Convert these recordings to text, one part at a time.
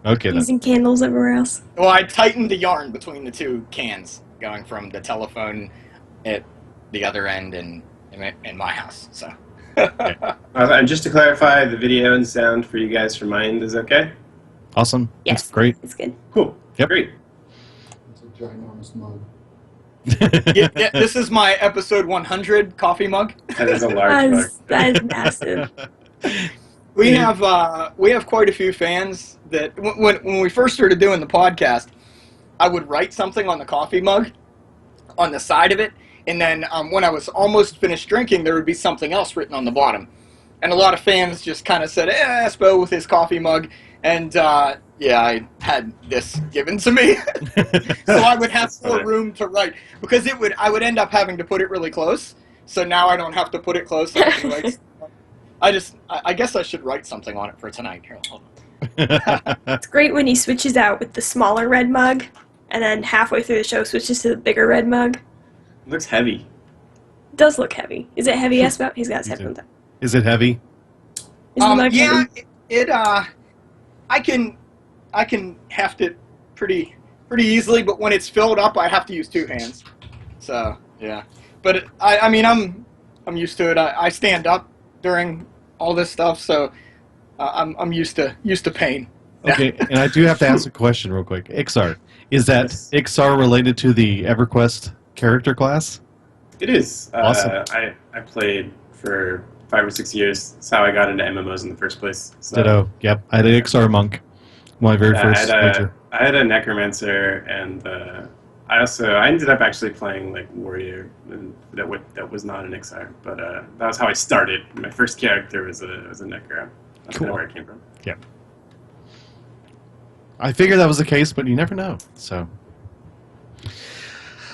Okay, then. Using candles everywhere else. Well, I tightened the yarn between the two cans, going from the telephone at the other end and in my house. So. Okay. And just to clarify, the video and sound for you guys from my end is okay? Awesome. Yes. That's great. It's good. Cool. Yep. Great. It's a ginormous mug. Yeah, this is my episode 100 coffee mug. That is a large mug. That is massive. We have quite a few fans that when we first started doing the podcast, I would write something on the coffee mug on the side of it, and then when I was almost finished drinking, there would be something else written on the bottom. And a lot of fans just kind of said, Espo with his coffee mug. And I had this given to me. So I would have more room to write. Because I would end up having to put it really close. So now I don't have to put it close. I guess I should write something on it for tonight. Here, hold on. It's great when he switches out with the smaller red mug, and then halfway through the show switches to the bigger red mug. It looks heavy. It does look heavy. Is it heavy, Espo? He's got his headphones on. Is it heavy? Is the mug yeah, heavy? I can heft it pretty easily, but when it's filled up, I have to use two hands. So yeah, but I mean I'm used to it. I stand up during all this stuff, so I'm used to pain. Okay, and I do have to ask a question real quick. Iksar, is that Iksar related to the EverQuest character class? It is. Awesome. I played for 5 or 6 years. That's how I got into MMOs in the first place. So, Ditto. Yep, I had an Iksar monk. My very first winter. I had a necromancer, and I ended up actually playing like warrior, and that was not an Iksar, but that was how I started. My first character was a necro. That's Cool. kind of where it came from. Yep. I figured that was the case, but you never know. So.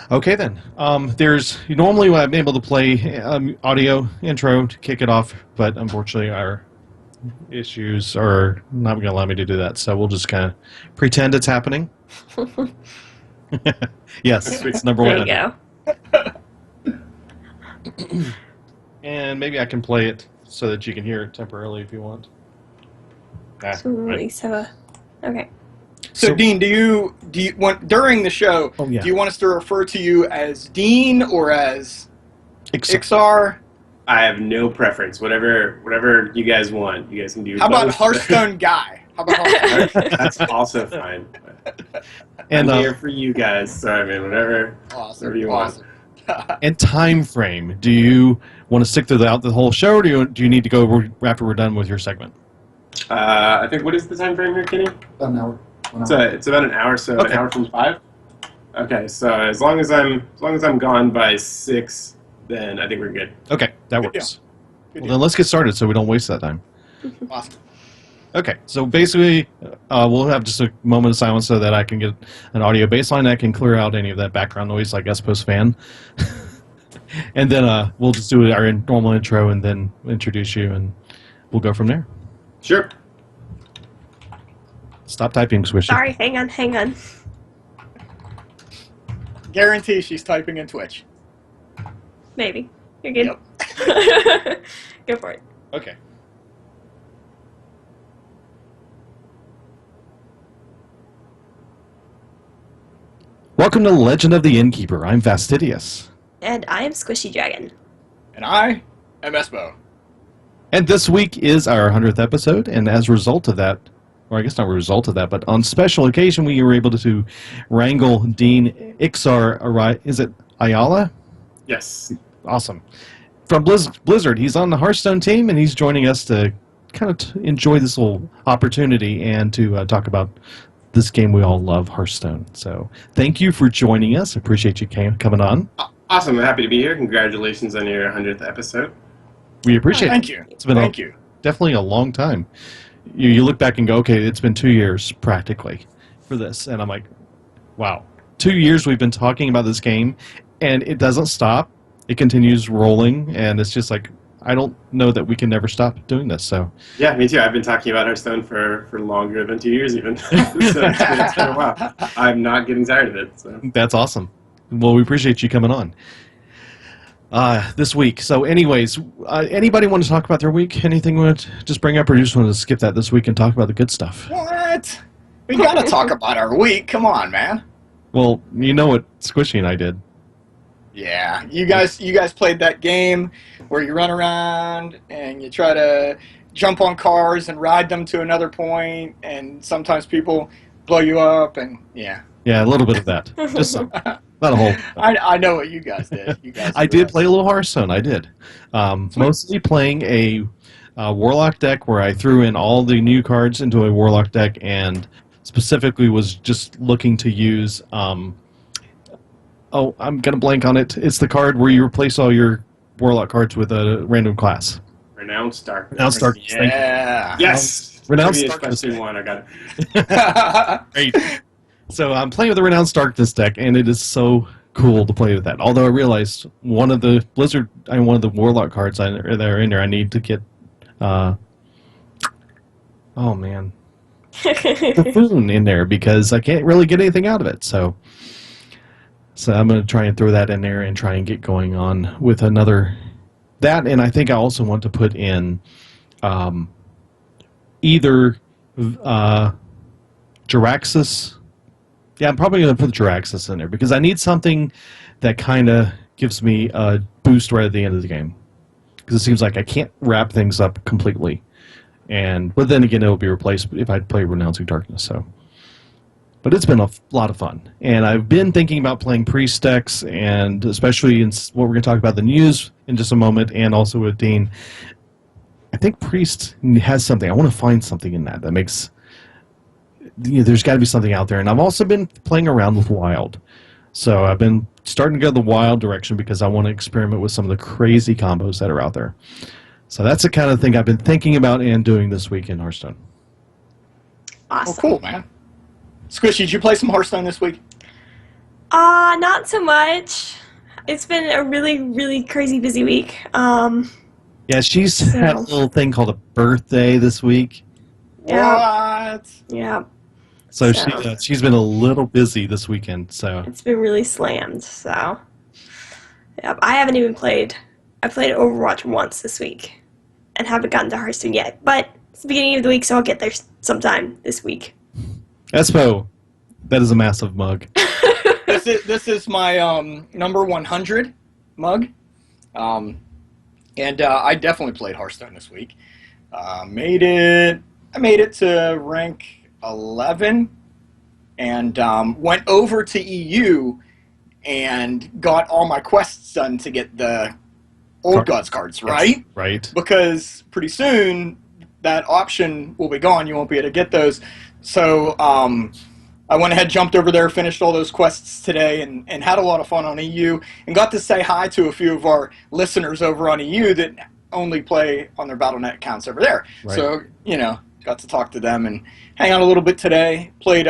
Okay then. Normally I'm able to play audio intro to kick it off, but unfortunately our issues are not going to allow me to do that. So we'll just kind of pretend it's happening. Yes, it's number There one. you go. And maybe I can play it so that you can hear it temporarily if you want. So we at least have a... Okay. So Dean, do you want during the show? Oh, yeah. Do you want us to refer to you as Dean or as Iksar. Iksar? I have no preference. Whatever you guys want, you guys can do. How about both. Hearthstone guy? How about Hearthstone? That's also fine. And I'm here for you guys, so I mean, whatever you want. And time frame. Do you want to stick throughout the whole show, or do you need to go after we're done with your segment? I think, what is the time frame here, Kenny? About an hour. It's about an hour, so Okay. an hour from 5. Okay, so as long as I'm gone by 6, then I think we're good. Okay, that Good works. Good Well, then let's get started so we don't waste that time. Awesome. Okay, so basically, we'll have just a moment of silence so that I can get an audio baseline that can clear out any of that background noise like Espo's fan. And then we'll just do our normal intro and then introduce you, and we'll go from there. Sure. Stop typing, Swishy. Sorry, hang on. Guarantee she's typing in Twitch. Maybe. You're good. Yep. Go for it. Okay. Welcome to Legend of the Innkeeper. I'm Fastidious. And I am Squishy Dragon. And I am Espo. And this week is our 100th episode, and as a result of that, or I guess not a result of that, but on special occasion we were able to wrangle Dean Iksar, is it Ayala? Yes. Awesome. From Blizzard. He's on the Hearthstone team, and he's joining us to kind of enjoy this little opportunity and to talk about this game we all love, Hearthstone. So thank you for joining us. I appreciate you coming on. Awesome. I'm happy to be here. Congratulations on your 100th episode. We appreciate Thank it. you. It's been Thank you. definitely a long time. You look back and go, okay, it's been 2 years practically for this. And I'm like, wow. 2 years we've been talking about this game, and it doesn't stop. It continues rolling, and it's just like, I don't know that we can never stop doing this. So Yeah, me too. I've been talking about Hearthstone for longer than 2 years even. So it's been a while. I'm not getting tired of it. So. that's awesome. Well, we appreciate you coming on. This week. So, anyways, anybody want to talk about their week? Anything you want to just bring up, or you just want to skip that this week and talk about the good stuff? What? We gotta talk about our week. Come on, man. Well, you know what Squishy and I did. Yeah, you guys played that game where you run around and you try to jump on cars and ride them to another point, and sometimes people blow you up, and yeah. Yeah, a little bit of that. Just some. Not a whole. I know what you guys did. You guys. I did play a little Hearthstone. I did. Mostly playing a Warlock deck where I threw in all the new cards into a Warlock deck and specifically was just looking to use... I'm going to blank on it. It's the card where you replace all your Warlock cards with a random class. Renounced Darkness. Renounced Darkness. Thank you. Yeah. Yes. Renounced Previous Darkness. question one. I got it. Great. So I'm playing with the Renounced Darkness deck, and it is so cool to play with that. Although I realized one of the Warlock cards that are in there, I need to get. Oh man, Buffoon in there because I can't really get anything out of it. So I'm going to try and throw that in there and try and get going on with another that. And I think I also want to put in either Jiraxis. Yeah, I'm probably going to put Jiraxis in there because I need something that kind of gives me a boost right at the end of the game. Because it seems like I can't wrap things up completely. But then again, it will be replaced if I play Renouncing Darkness. So, but it's been a lot of fun. And I've been thinking about playing Priest decks, and especially in what we're going to talk about the news in just a moment, and also with Dean. I think Priest has something. I want to find something in that makes... there's got to be something out there. And I've also been playing around with Wild. So I've been starting to go the Wild direction because I want to experiment with some of the crazy combos that are out there. So that's the kind of thing I've been thinking about and doing this week in Hearthstone. Awesome. Well, cool, man. Squishy, did you play some Hearthstone this week? Not so much. It's been a really, really crazy busy week. Yeah, she's had a little thing called a birthday this week. Yeah. What? Yeah. So So- she's been a little busy this weekend. So It's been really slammed, so. Yep, I haven't even played. I played Overwatch once this week and haven't gotten to Hearthstone yet. But it's the beginning of the week, so I'll get there sometime this week. Espo, that is a massive mug. This is my number 100 mug. And I definitely played Hearthstone this week. I made it to rank 11 and went over to EU and got all my quests done to get the Old Gods cards, right? Right. Because pretty soon that option will be gone. You won't be able to get those. So I went ahead, jumped over there, finished all those quests today, and had a lot of fun on EU, and got to say hi to a few of our listeners over on EU that only play on their Battle.net accounts over there. Right. So, got to talk to them and hang out a little bit today. Played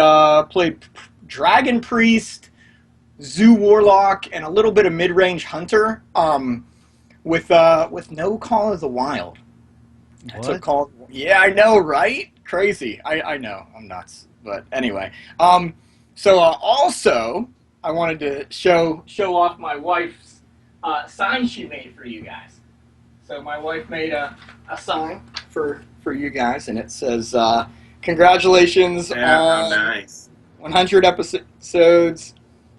Dragon Priest, Zoo Warlock, and a little bit of mid-range Hunter with no Call of the Wild. I took Call. Yeah, I know, right? Crazy. I know. I'm nuts. But anyway. Also, I wanted to show off my wife's sign she made for you guys. So my wife made a sign for you guys, and it says, congratulations on Nice. 100 episodes.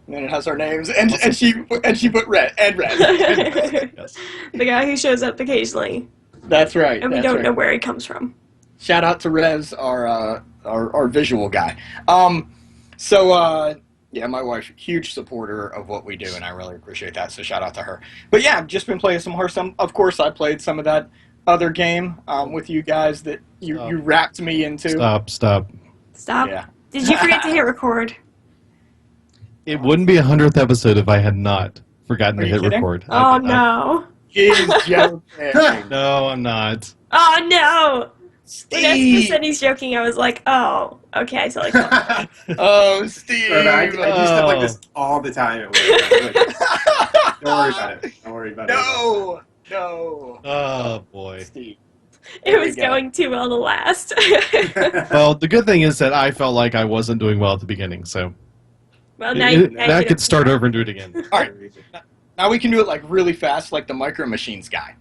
And then it has our names, and she put red. Yes. The guy who shows up occasionally, That's right. and we that's don't right. know where he comes from. Shout out to Rez, our visual guy. Yeah, my wife, huge supporter of what we do, and I really appreciate that. So shout out to her. But yeah, I've just been playing some Hearthstone. Of course, I played some of that other game with you guys that you wrapped me into. Stop. Stop. Did you forget to hit record? It wouldn't be 100th episode if I had not forgotten Are to you hit kidding? record. Oh, no. He's joking. No, I'm not. Oh, no. When Espo Steve. said he's joking, I was like, oh, okay. So, like, Oh, Steve. I do stuff like this all the time at work. Don't worry about it. Don't worry about it. No. Oh, boy. Steve. it was going too well to last. Well, the good thing is that I felt like I wasn't doing well at the beginning, so Well, now I could start over and do it again. All right. Now we can do it like really fast, like the Micro Machines guy.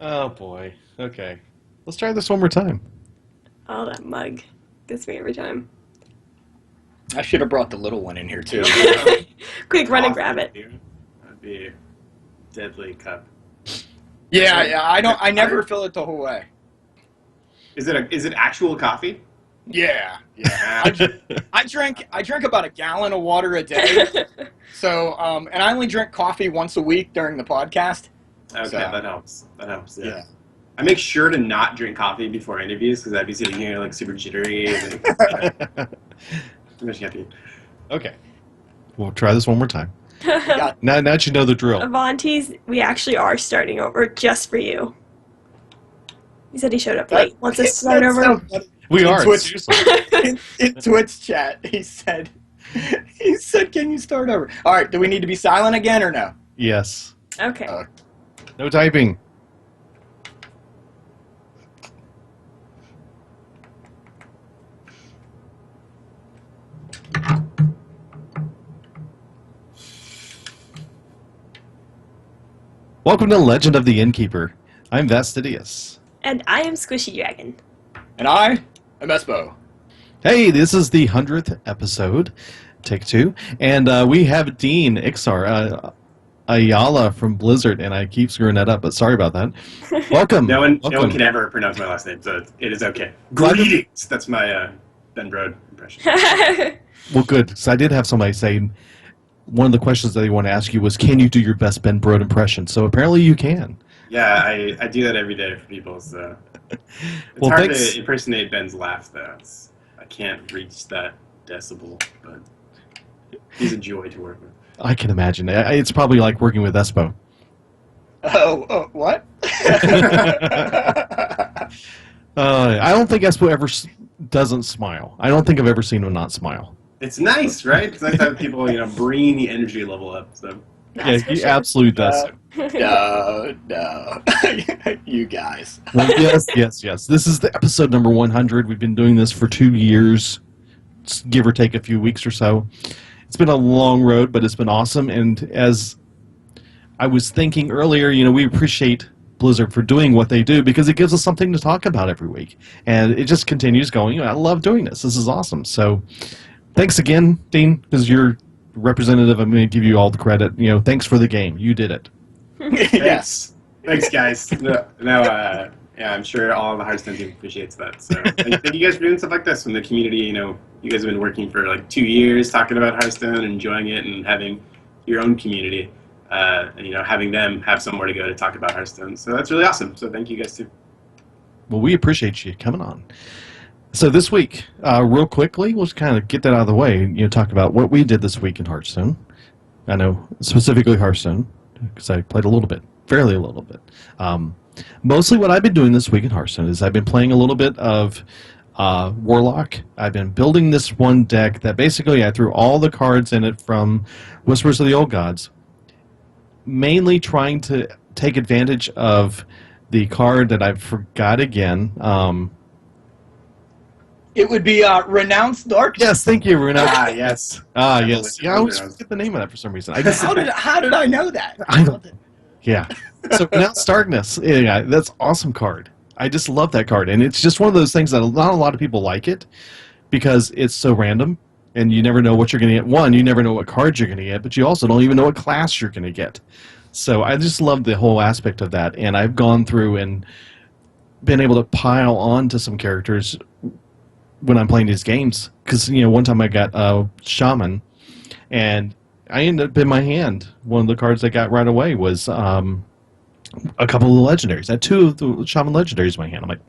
Oh boy. Okay. Let's try this one more time. Oh, that mug gets me every time. I should have brought the little one in here too. Quick, run and grab it. That'd be a deadly cup. Yeah. I never fill it the whole way. Is it actual coffee? Yeah. I drink about a gallon of water a day. So, and I only drink coffee once a week during the podcast. Okay, So, that helps. yeah. I make sure to not drink coffee before interviews because I'd be sitting here like super jittery and too much caffeine. Okay. We'll try this one more time. Got- Now that you know the drill. Avantes, we actually are starting over just for you. He said he showed up late. Wants us to start That's over. so funny. We In are. Twitch- Seriously. in Twitch chat, he said, "Can you start over?" All right. Do we need to be silent again or no? Yes. Okay. No typing. Welcome to Legend of the Innkeeper. I'm Vastidius. And I am Squishy Dragon. And I am Espo. Hey, this is the 100th episode, take 2, and we have Dean Iksar, Ayala from Blizzard, and I keep screwing that up, but sorry about that. Welcome. No one Welcome. can ever pronounce my last name, so it is okay. Glad to- Greetings. That's my Ben Brode impression. Well, good. So I did have somebody say one of the questions that they want to ask you was, can you do your best Ben Brode impression? So apparently you can. Yeah, I do that every day for people, so it's Well, hard thanks. to impersonate Ben's laugh, though. I can't reach that decibel, but he's a joy to work with. I can imagine. It's probably like working with Espo. What? I don't think Espo ever doesn't smile. I don't think I've ever seen him not smile. It's nice, right? It's nice to have people, bringing the energy level up. So Yeah, he absolutely does. No. You guys. Well, yes. This is the episode number 100. We've been doing this for 2 years, give or take a few weeks or so. It's been a long road, but it's been awesome. And as I was thinking earlier, we appreciate Blizzard for doing what they do because it gives us something to talk about every week. And it just continues going. I love doing this. This is awesome. So thanks again, Dean, because you're representative. I'm going to give you all the credit. Thanks for the game. You did it. Yes. thanks, guys. Yeah, I'm sure all of the Hearthstone team appreciates that. So thank you guys for doing stuff like this. When the community, you guys have been working for like 2 years talking about Hearthstone, enjoying it, and having your own community, and having them have somewhere to go to talk about Hearthstone. So that's really awesome. So thank you guys too. Well, we appreciate you coming on. So this week, real quickly, we'll just kind of get that out of the way. Talk about what we did this week in Hearthstone. I know specifically Hearthstone because I played fairly a little bit. Mostly what I've been doing this week in Hearthstone is I've been playing a little bit of Warlock. I've been building this one deck that basically I threw all the cards in it from Whispers of the Old Gods, mainly trying to take advantage of the card that I forgot again. It would be Renounced Darkness. Yes, thank you, Runa. Yes. Yes. Yeah, I always forget the name of that for some reason. How did I know that? I don't. Yeah. So Renounced Darkness. Yeah, that's an awesome card. I just love that card, and it's just one of those things that not a lot of people like it because it's so random, and you never know what you're going to get. One, you never know what cards you're going to get, but you also don't even know what class you're going to get. So I just love the whole aspect of that, and I've gone through and been able to pile on to some characters when I'm playing these games. Because, one time I got Shaman, and I ended up in my hand. One of the cards I got right away was a couple of legendaries. I had 2 of the Shaman legendaries in my hand. I'm like,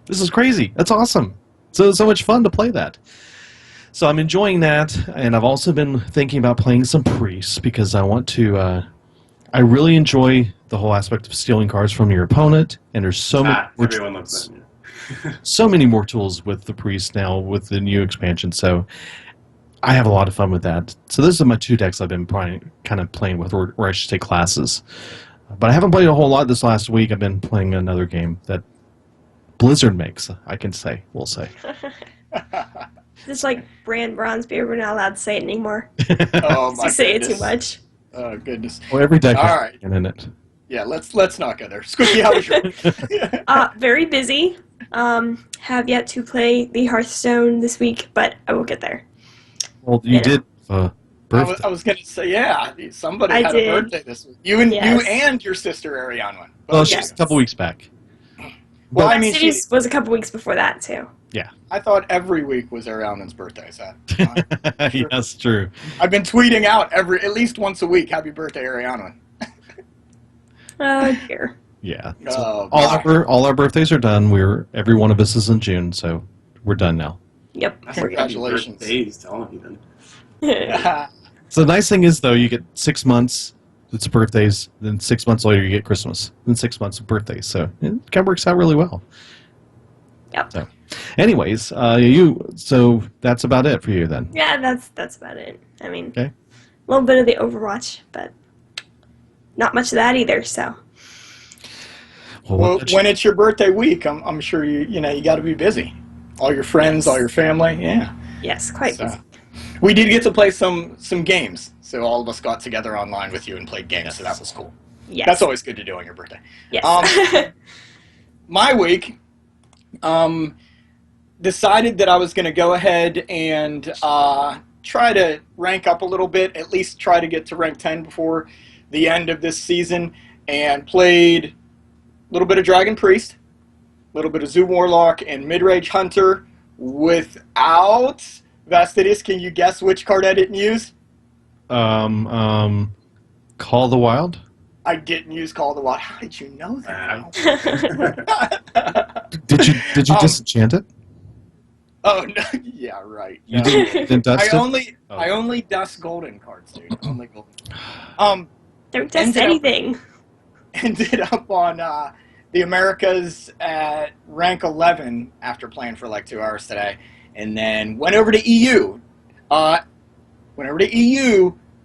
this is crazy. That's awesome. So much fun to play that. So I'm enjoying that, and I've also been thinking about playing some priests because I want to. I really enjoy the whole aspect of stealing cards from your opponent, and there's so many. Everyone loves that. Yeah. So many more tools with the priest now with the new expansion. So I have a lot of fun with that. So those are my 2 decks I've been kind of playing with, or I should say classes. But I haven't played a whole lot this last week. I've been playing another game that Blizzard makes, I can say, we'll say. It's like brand bronze beer. We're not allowed to say it anymore. Oh my You say it too goodness. much. Oh goodness. Well, every deck has All right. dragon in it. Yeah, let's not go there. Squeaky, how was your week? Very busy. Have yet to play the Hearthstone this week, but I will get there. Well, you You know. did birthday. I was gonna say, yeah, somebody I had did. a birthday this week. You and Yes. your sister Ariane went. Well, Both she's Yes. a couple weeks back. Well, But- I mean, Cities was a couple weeks before that too. I thought every week was Ariane's birthday. Is that? Sure. Yes, true. I've been tweeting out at least once a week, "Happy birthday, Ariane." Oh dear. Yeah. Oh, All our birthdays are done. Every one of us is in June, so we're done now. Yep. That's like Congratulations. birthdays to all of you then. God. So the nice thing is, though, you get 6 months. It's birthdays. Then 6 months later, you get Christmas. Then 6 months of birthdays. So it kind of works out really well. Yep. So, anyways, so that's about it for you then. Yeah, that's about it. I mean, Okay. a little bit of the Overwatch, but not much of that either. So Well, when it's your birthday week, I'm sure you got to be busy. All your friends, all your family, yeah. yes, quite So, busy. we did get to play some games, so all of us got together online with you and played games, so that was cool. Yes. That's always good to do on your birthday. Yes. My week, decided that I was going to go ahead and try to rank up a little bit, at least try to get to rank 10 before the end of this season, and played a little bit of Dragon Priest, a little bit of Zoo Warlock, and Midrange Hunter without Vastidus. Can you guess which card I didn't use? Call the Wild. I didn't use Call of the Wild. How did you know that? Did you disenchant it? Oh no! Yeah, right. You No. didn't dust I it? only dust golden cards, dude. Only golden. Don't test Ended up- anything. Ended up on the Americas at rank 11 after playing for like 2 hours today, and then went over to EU.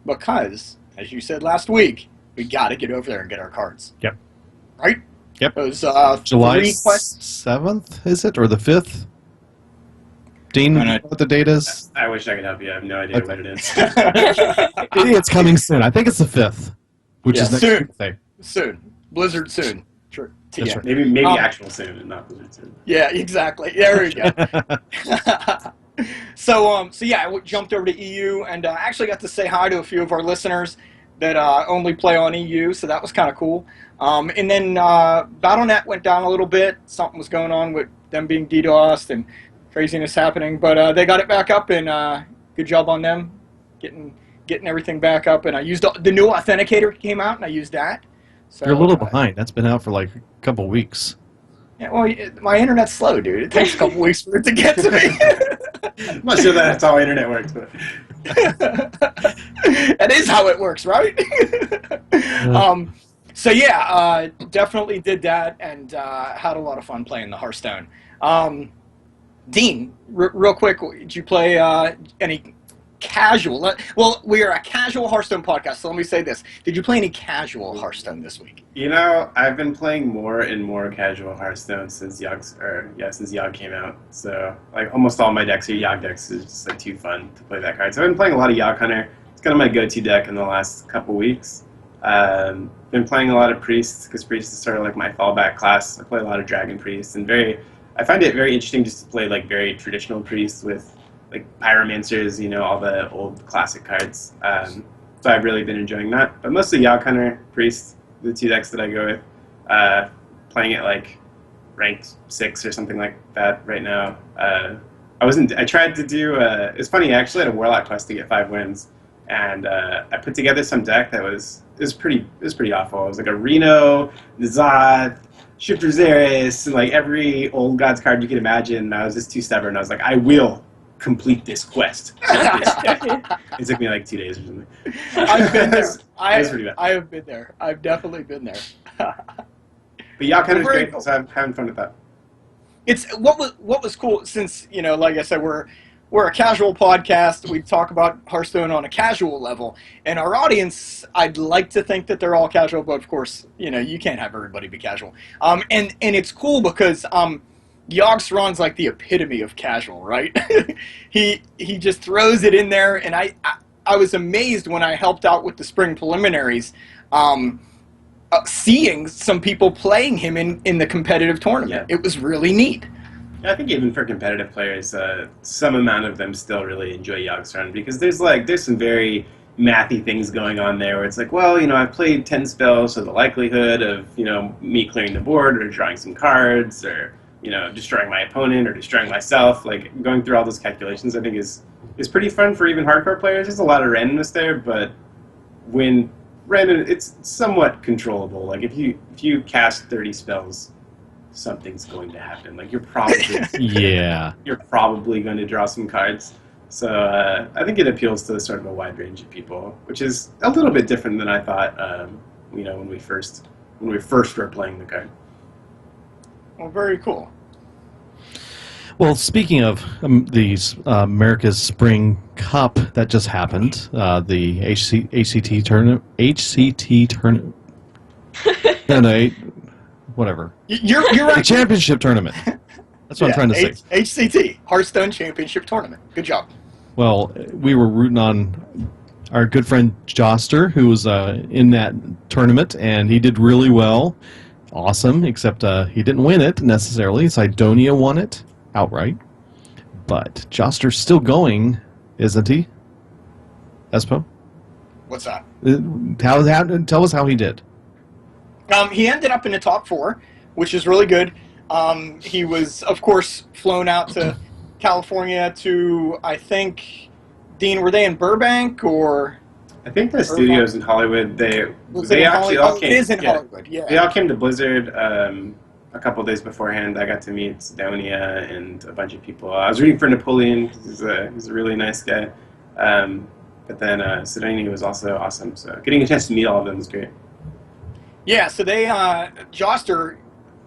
Because, as you said last week, we got to get over there and get our cards. Yep. Right. Yep. It was July 3 quests. 7th, is it? Or the 5th? Dean, No, you no. know what the date is? I wish I could help you. I have no idea Okay. what it is. It's coming soon. I think it's the 5th, which Yeah, is next soon. Tuesday. Soon. Blizzard soon. Sure. To That's get. right. Maybe Um, actual soon and not Blizzard soon. Yeah, exactly. There we go. So yeah, I jumped over to EU and actually got to say hi to a few of our listeners that only play on EU, so that was kind of cool. And then BattleNet went down a little bit. Something was going on with them being DDoSed and craziness happening, but they got it back up, and good job on them getting everything back up. And I used the new authenticator came out, and I used that. So, You're a little behind. That's been out for like a couple weeks. Yeah, well, my internet's slow, dude. It takes a couple weeks for it to get to me. I'm not sure that's how internet works, but That is how it works, right? So yeah, definitely did that and had a lot of fun playing the Hearthstone. Dean, real quick, did you play any casual? Well, we are a casual Hearthstone podcast, so let me say this: did you play any casual Hearthstone this week? you know, I've been playing more and more casual Hearthstone since Yogg came out. So like almost all my decks are Yogg decks. It's just like too fun to play that card. So I've been playing a lot of Yogg Hunter. It's kind of my go-to deck in the last couple weeks. Been playing a lot of Priest because Priest is sort of like my fallback class. I play a lot of Dragon Priest and I find it very interesting just to play like very traditional Priests with like Pyromancers, all the old classic cards. So I've really been enjoying that. But mostly Yogg Hunter, Priest, the two decks that I go with. Playing at like ranked 6 or something like that right now. I tried to do, it's funny, I actually had a Warlock quest to get 5 wins. And I put together some deck that was pretty awful. It was like a Reno, N'Zoth, Shifter Xeris, and like every old God's card you could imagine. And I was just too stubborn. I was like, I will complete this quest. It took me like 2 days or something. I've been there. It was pretty bad. I have been there. I've definitely been there. But Yogg Hunter's Very great, cool. so I'm having fun with that. It's what was cool since like I said, we're a casual podcast. We talk about Hearthstone on a casual level, and our audience, I'd like to think that they're all casual, but of course, you can't have everybody be casual. And it's cool because Yogg-Saron's like the epitome of casual, right? he just throws it in there, and I was amazed when I helped out with the spring preliminaries, seeing some people playing him in the competitive tournament. Yeah. It was really neat. I think even for competitive players, some amount of them still really enjoy Yogg-Saron because there's some very mathy things going on there where it's like, well, I've played 10 spells, so the likelihood of, me clearing the board or drawing some cards or, destroying my opponent or destroying myself, like going through all those calculations, I think is pretty fun for even hardcore players. There's a lot of randomness there, but when random, it's somewhat controllable. Like if you cast 30 spells, something's going to happen. Like you're probably you're probably going to draw some cards. So I think it appeals to sort of a wide range of people, which is a little bit different than I thought. When we first were playing the card. Well, very cool. Well, speaking of these America's Spring Cup that just happened, the HCT tournament, no, whatever. You're The right. championship tournament. That's what I'm trying to say. HCT, Hearthstone Championship Tournament. Good job. Well, we were rooting on our good friend Joster, who was in that tournament, and he did really well. Awesome, except he didn't win it necessarily. Sidonia won it outright. But Joster's still going, isn't he? Espo? What's that? Tell us how he did. He ended up in the top 4, which is really good. He was, of course, flown out to California to, I think, Dean, were they in Burbank or? I think the studios in Hollywood, they actually all came. It is in Hollywood, yeah. They all came to Blizzard a couple of days beforehand. I got to meet Sidonia and a bunch of people. I was rooting for Napoleon. He's a really nice guy. But then Sidonia was also awesome. So getting a chance to meet all of them was great. Yeah, so they, Joster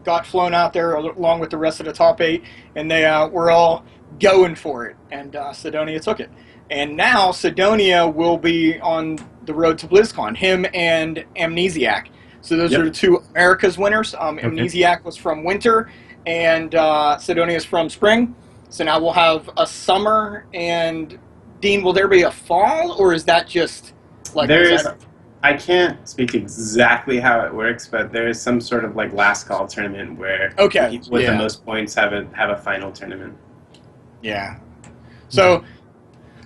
got flown out there along with the rest of the top 8, and they were all going for it, and Sidonia took it. And now Sidonia will be on the road to BlizzCon, him and Amnesiac. So those are the two America's winners. Amnesiac was from winter, and Sidonia is from spring. So now we'll have a summer, and Dean, will there be a fall, or is that just like... I can't speak exactly how it works, but there is some sort of like last call tournament where people with the most points have a final tournament. Yeah. So,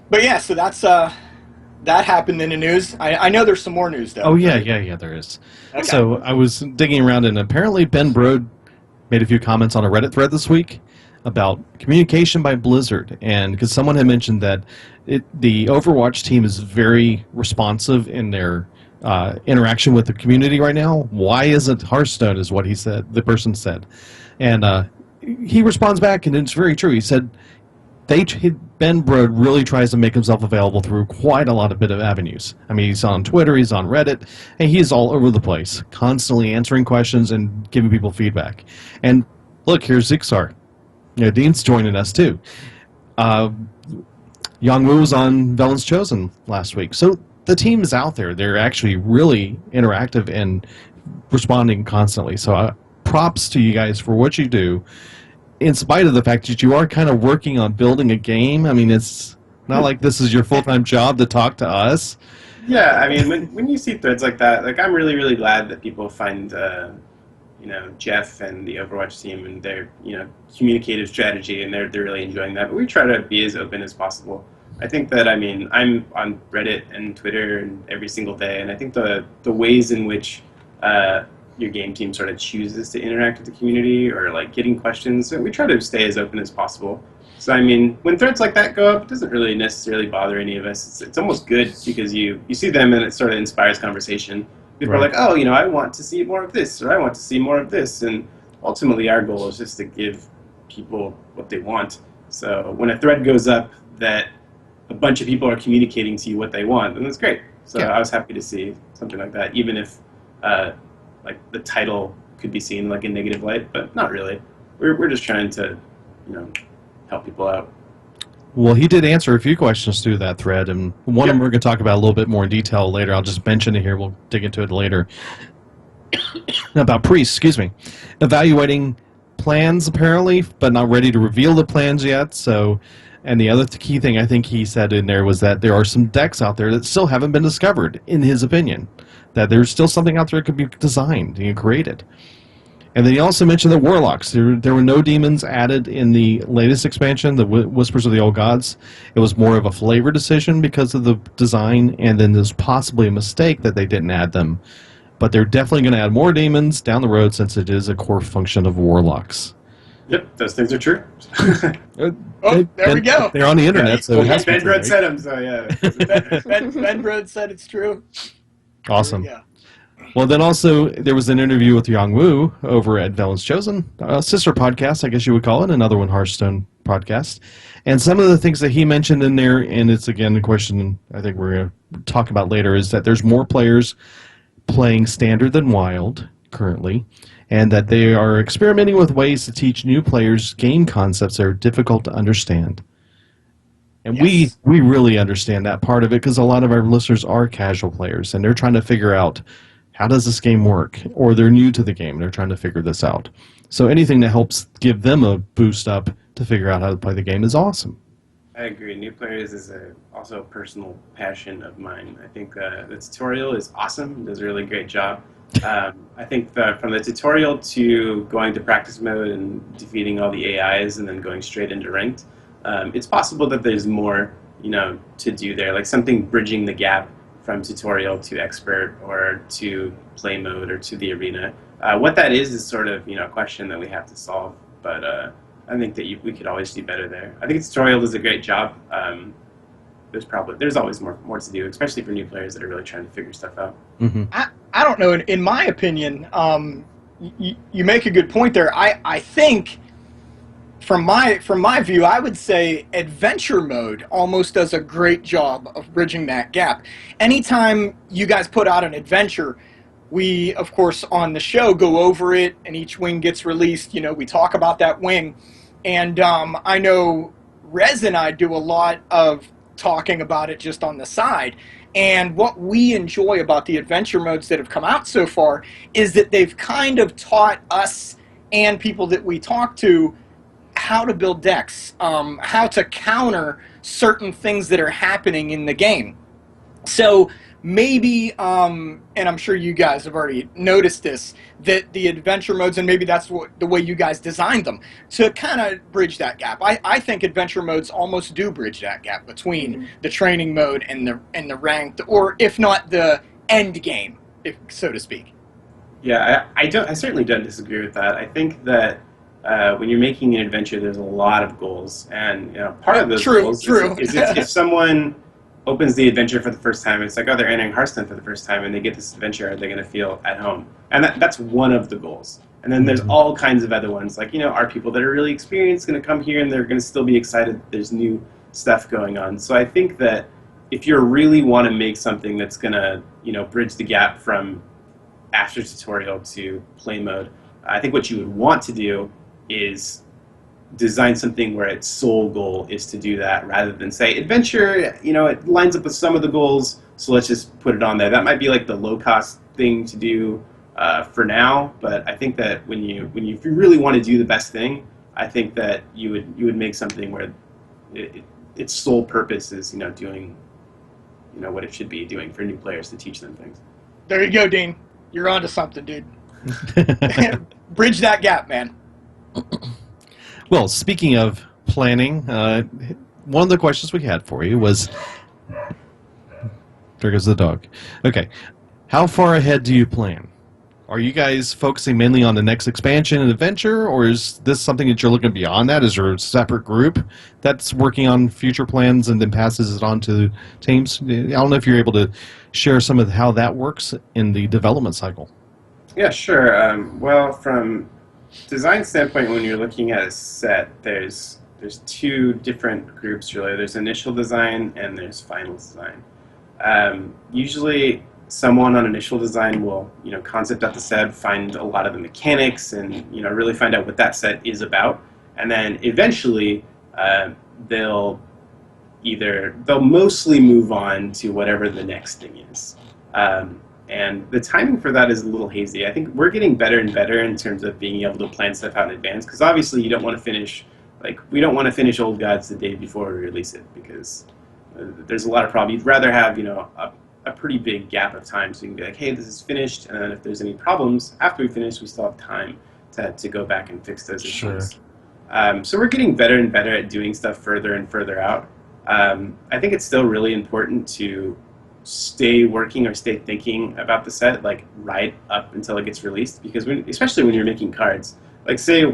but yeah, so that's that happened in the news. I know there's some more news though. Oh yeah, there is. Okay. So I was digging around, and apparently Ben Brode made a few comments on a Reddit thread this week about communication by Blizzard, and because someone had mentioned that the Overwatch team is very responsive in their interaction with the community right now. Why isn't Hearthstone, is what he said, the person said. And he responds back, and it's very true. He said Ben Brode really tries to make himself available through quite a lot of bit of avenues. I mean, he's on Twitter, he's on Reddit, and he's all over the place, constantly answering questions and giving people feedback. And look, here's Iksar. Dean's joining us too. Yangwu was on Velen's Chosen last week. So the team is out there. They're actually really interactive and responding constantly. So props to you guys for what you do, in spite of the fact that you are kind of working on building a game. I mean, it's not like this is your full-time job to talk to us. Yeah, I mean, when you see threads like that, like I'm really, really glad that people find, Jeff and the Overwatch team and their, communicative strategy, and they're really enjoying that. But we try to be as open as possible. I think that, I'm on Reddit and Twitter and every single day, and I think the ways in which your game team sort of chooses to interact with the community or like getting questions, we try to stay as open as possible. So when threads like that go up, it doesn't really necessarily bother any of us. It's almost good because you see them and it sort of inspires conversation. People are like, oh, I want to see more of this, or I want to see more of this, and ultimately our goal is just to give people what they want. So when a thread goes up that a bunch of people are communicating to you what they want, then that's great. So I was happy to see something like that, even if like the title could be seen like in negative light, but not really. We're just trying to, help people out. Well, he did answer a few questions through that thread, and one of them we're going to talk about a little bit more in detail later. I'll just mention it here. We'll dig into it later. About priests, evaluating plans apparently, but not ready to reveal the plans yet. So, and the other key thing I think he said in there was that there are some decks out there that still haven't been discovered, in his opinion. That there's still something out there that could be designed and created. And then he also mentioned the warlocks. There were no demons added in the latest expansion, the Whispers of the Old Gods. It was more of a flavor decision because of the design, and then there's possibly a mistake that they didn't add them. But they're definitely going to add more demons down the road since it is a core function of warlocks. Yep, those things are true. Oh, there we go. They're on the internet, so it has to be Ben true, Brode right? said them, so yeah. Ben Brode said it's true. Awesome. Yeah. Well, then also there was an interview with Yang Wu over at Velen's Chosen, a sister podcast, I guess you would call it, another one, Hearthstone podcast. And some of the things that he mentioned in there, and it's again a question I think we're going to talk about later, is that there's more players playing Standard than Wild currently, and that they are experimenting with ways to teach new players game concepts that are difficult to understand. And Yes. we really understand that part of it because a lot of our listeners are casual players, and they're trying to figure out how does this game work, or they're new to the game and they're trying to figure this out. So anything that helps give them a boost up to figure out how to play the game is awesome. I agree. New players is also a personal passion of mine. I think the tutorial is awesome. It does a really great job. I think from the tutorial to going to practice mode and defeating all the AIs and then going straight into ranked, it's possible that there's more, to do there, like something bridging the gap from tutorial to expert or to play mode or to the arena. What that is sort of a question that we have to solve. But I think that we could always do better there. I think tutorial does a great job. There's always more to do, especially for new players that are really trying to figure stuff out. Mm-hmm. I don't know. In my opinion, you make a good point there. I think from my view, I would say adventure mode almost does a great job of bridging that gap. Anytime you guys put out an adventure, we, of course, on the show go over it, and each wing gets released. We talk about that wing. And I know Rez and I do a lot of talking about it just on the side. And what we enjoy about the adventure modes that have come out so far is that they've kind of taught us and people that we talk to how to build decks, how to counter certain things that are happening in the game. So maybe, and I'm sure you guys have already noticed this, that the adventure modes, and maybe that's the way you guys designed them, to kind of bridge that gap. I think adventure modes almost do bridge that gap between the training mode and the ranked, or if not the end game, so to speak. Yeah, I certainly don't disagree with that. I think that when you're making an adventure, there's a lot of goals, and part of those goals is if someone opens the adventure for the first time, it's like, oh, they're entering Hearthstone for the first time, and they get this adventure, are they going to feel at home? And that's one of the goals. And then there's all kinds of other ones, like, are people that are really experienced going to come here and they're going to still be excited that there's new stuff going on? So I think that if you really want to make something that's going to, bridge the gap from after tutorial to play mode, I think what you would want to do is design something where its sole goal is to do that, rather than say adventure, it lines up with some of the goals, so let's just put it on there. That might be like the low cost thing to do for now, but I think that if you really want to do the best thing, I think that you would make something where its sole purpose is doing what it should be doing for new players, to teach them things. There you go, Dean. You're onto something, dude. Bridge that gap, man. Well, speaking of planning, one of the questions we had for you was, there goes the dog. Okay, how far ahead do you plan? Are you guys focusing mainly on the next expansion and adventure, or is this something that you're looking beyond that? Is there a separate group that's working on future plans and then passes it on to teams? I don't know if you're able to share some of how that works in the development cycle. Yeah, sure. Well, from design standpoint, when you're looking at a set, there's two different groups really. There's initial design and there's final design. Usually someone on initial design will concept out the set, find a lot of the mechanics, and really find out what that set is about, and then eventually they'll mostly move on to whatever the next thing is. And the timing for that is a little hazy. I think we're getting better and better in terms of being able to plan stuff out in advance, because obviously you don't want to finish, like, we don't want to finish Old Gods the day before we release it, because there's a lot of problems. You'd rather have, a pretty big gap of time so you can be like, hey, this is finished, and then if there's any problems after we finish, we still have time to go back and fix those issues. So we're getting better and better at doing stuff further and further out. I think it's still really important to stay working or stay thinking about the set, like, right up until it gets released, because especially when you're making cards, like, say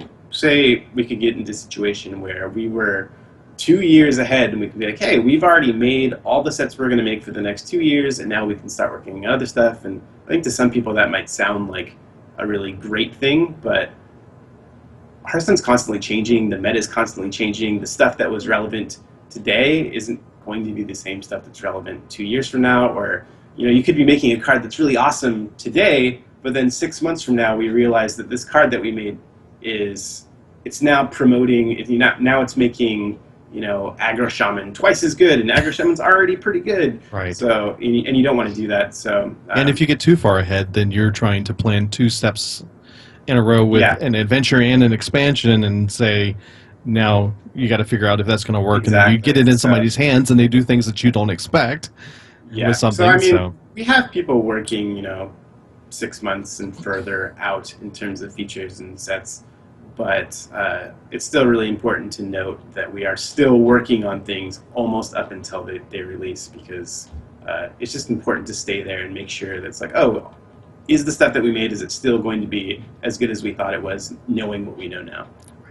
we could get into a situation where we were 2 years ahead and we could be like, hey, we've already made all the sets we're going to make for the next 2 years, and now we can start working on other stuff. And I think to some people that might sound like a really great thing, but Hearthstone's constantly changing, the meta is constantly changing, the stuff that was relevant today isn't going to be the same stuff that's relevant 2 years from now, or you could be making a card that's really awesome today, but then 6 months from now we realize that this card that we made it's now promoting, now it's making aggro Shaman twice as good, and aggro Shaman's already pretty good. Right. So and you don't want to do that. So and if you get too far ahead, then you're trying to plan 2 steps in a row with an adventure and an expansion, and say, now you got to figure out if that's going to work. Exactly. And then you get it in somebody's hands, and they do things that you don't expect. Yeah. With something. We have people working 6 months and further out in terms of features and sets, but it's still really important to note that we are still working on things almost up until they release, because it's just important to stay there and make sure that it's like, oh, is the stuff that we made, is it still going to be as good as we thought it was, knowing what we know now?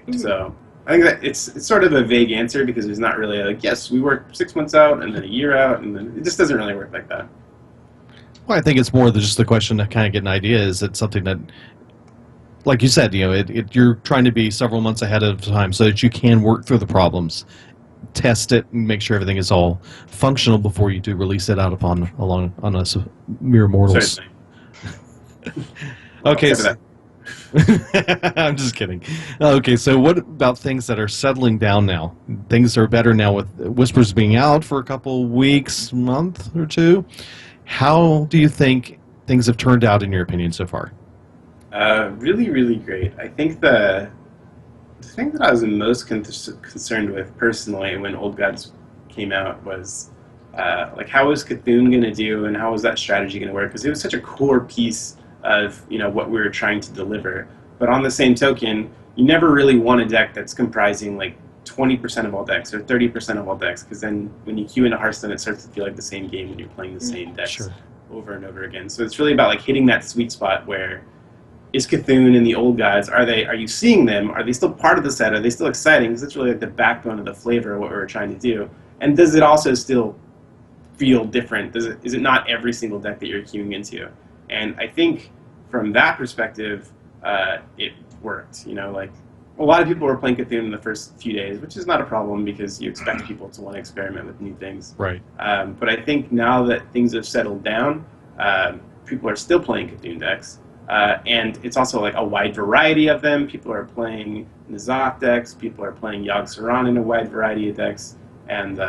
Right. So I think that it's sort of a vague answer, because there's not really like, yes, we worked 6 months out and then a year out, and then it just doesn't really work like that. Well, I think it's more than just the question to kind of get an idea. Is it something that, like you said, you're trying to be several months ahead of time so that you can work through the problems, test it, and make sure everything is all functional before you do release it out on us mere mortals. Certainly. Okay. I'm just kidding. Okay, so what about things that are settling down now? Things are better now with Whispers being out for a couple weeks, month or two. How do you think things have turned out in your opinion so far? Really, really great. I think the thing that I was most concerned with personally when Old Gods came out was like, how was Cthulhu going to do, and how was that strategy going to work? Because it was such a core piece of what we were trying to deliver. But on the same token, you never really want a deck that's comprising like 20% of all decks or 30% of all decks, because then when you queue into Hearthstone, it starts to feel like the same game when you're playing the same decks over and over again. So it's really about like hitting that sweet spot where is Cthulhu and the Old Gods, are you seeing them? Are they still part of the set? Are they still exciting? Because that's really like the backbone of the flavor of what we were trying to do. And does it also still feel different? Is it not every single deck that you're queuing into? And I think from that perspective, it worked. Like, a lot of people were playing Cthulhu in the first few days, which is not a problem because you expect people to want to experiment with new things. Right. But I think now that things have settled down, people are still playing Cthulhu decks. And it's also like a wide variety of them. People are playing N'Zoth decks. People are playing Yogg-Saron in a wide variety of decks. And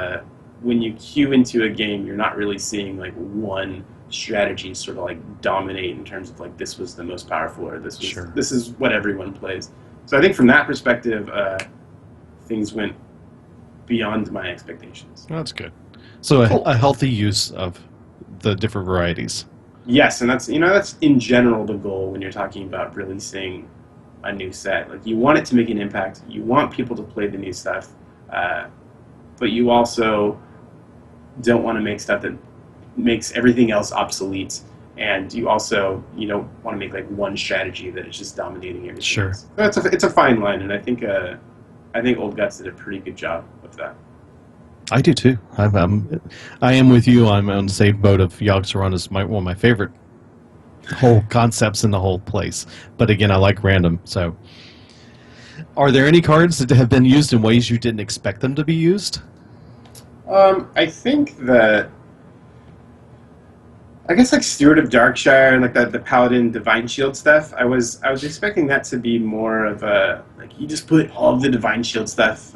when you queue into a game, you're not really seeing like one strategy sort of like dominate in terms of like, this was the most powerful, or this is what everyone plays. So I think from that perspective, things went beyond my expectations. Oh, that's good. So a healthy use of the different varieties. Yes, and that's that's in general the goal when you're talking about releasing a new set. Like, you want it to make an impact. You want people to play the new stuff, but you also don't want to make stuff that makes everything else obsolete. And you also don't want to make like one strategy that is just dominating everything. Sure. So it's a fine line, and I think Old Guts did a pretty good job of that. I do too. I am with you. I'm on the same boat of Yogg-Saron is one of my favorite whole concepts in the whole place. But again, I like random. So, are there any cards that have been used in ways you didn't expect them to be used? I think that, I guess like Steward of Darkshire and like the Paladin Divine Shield stuff, I was expecting that to be more of a, like, you just put all of the Divine Shield stuff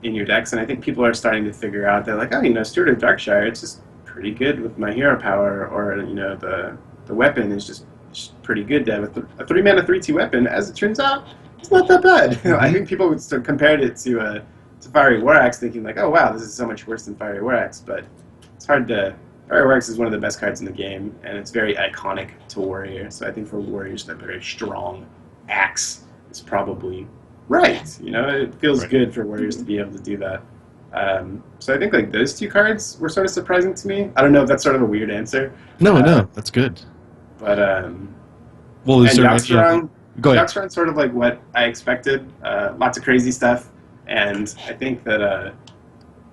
in your decks, and I think people are starting to figure out that, like, oh, Steward of Darkshire, it's just pretty good with my hero power, or the the weapon is just pretty good to have a 3-mana 3/2 weapon. As it turns out, it's not that bad. I think people would still compared it to Fiery War Axe, thinking like, oh wow, this is so much worse than Fiery War Axe. But it's hard to. Fiery War Axe is one of the best cards in the game, and it's very iconic to Warrior. So I think for Warriors, that very strong axe is probably right. It feels good for Warriors to be able to do that. So I think like those two cards were sort of surprising to me. I don't know if that's sort of a weird answer. No, that's good. But Well, is and there Yoxrung, Go ahead. Yoxrung's sort of like what I expected. Lots of crazy stuff, and I think that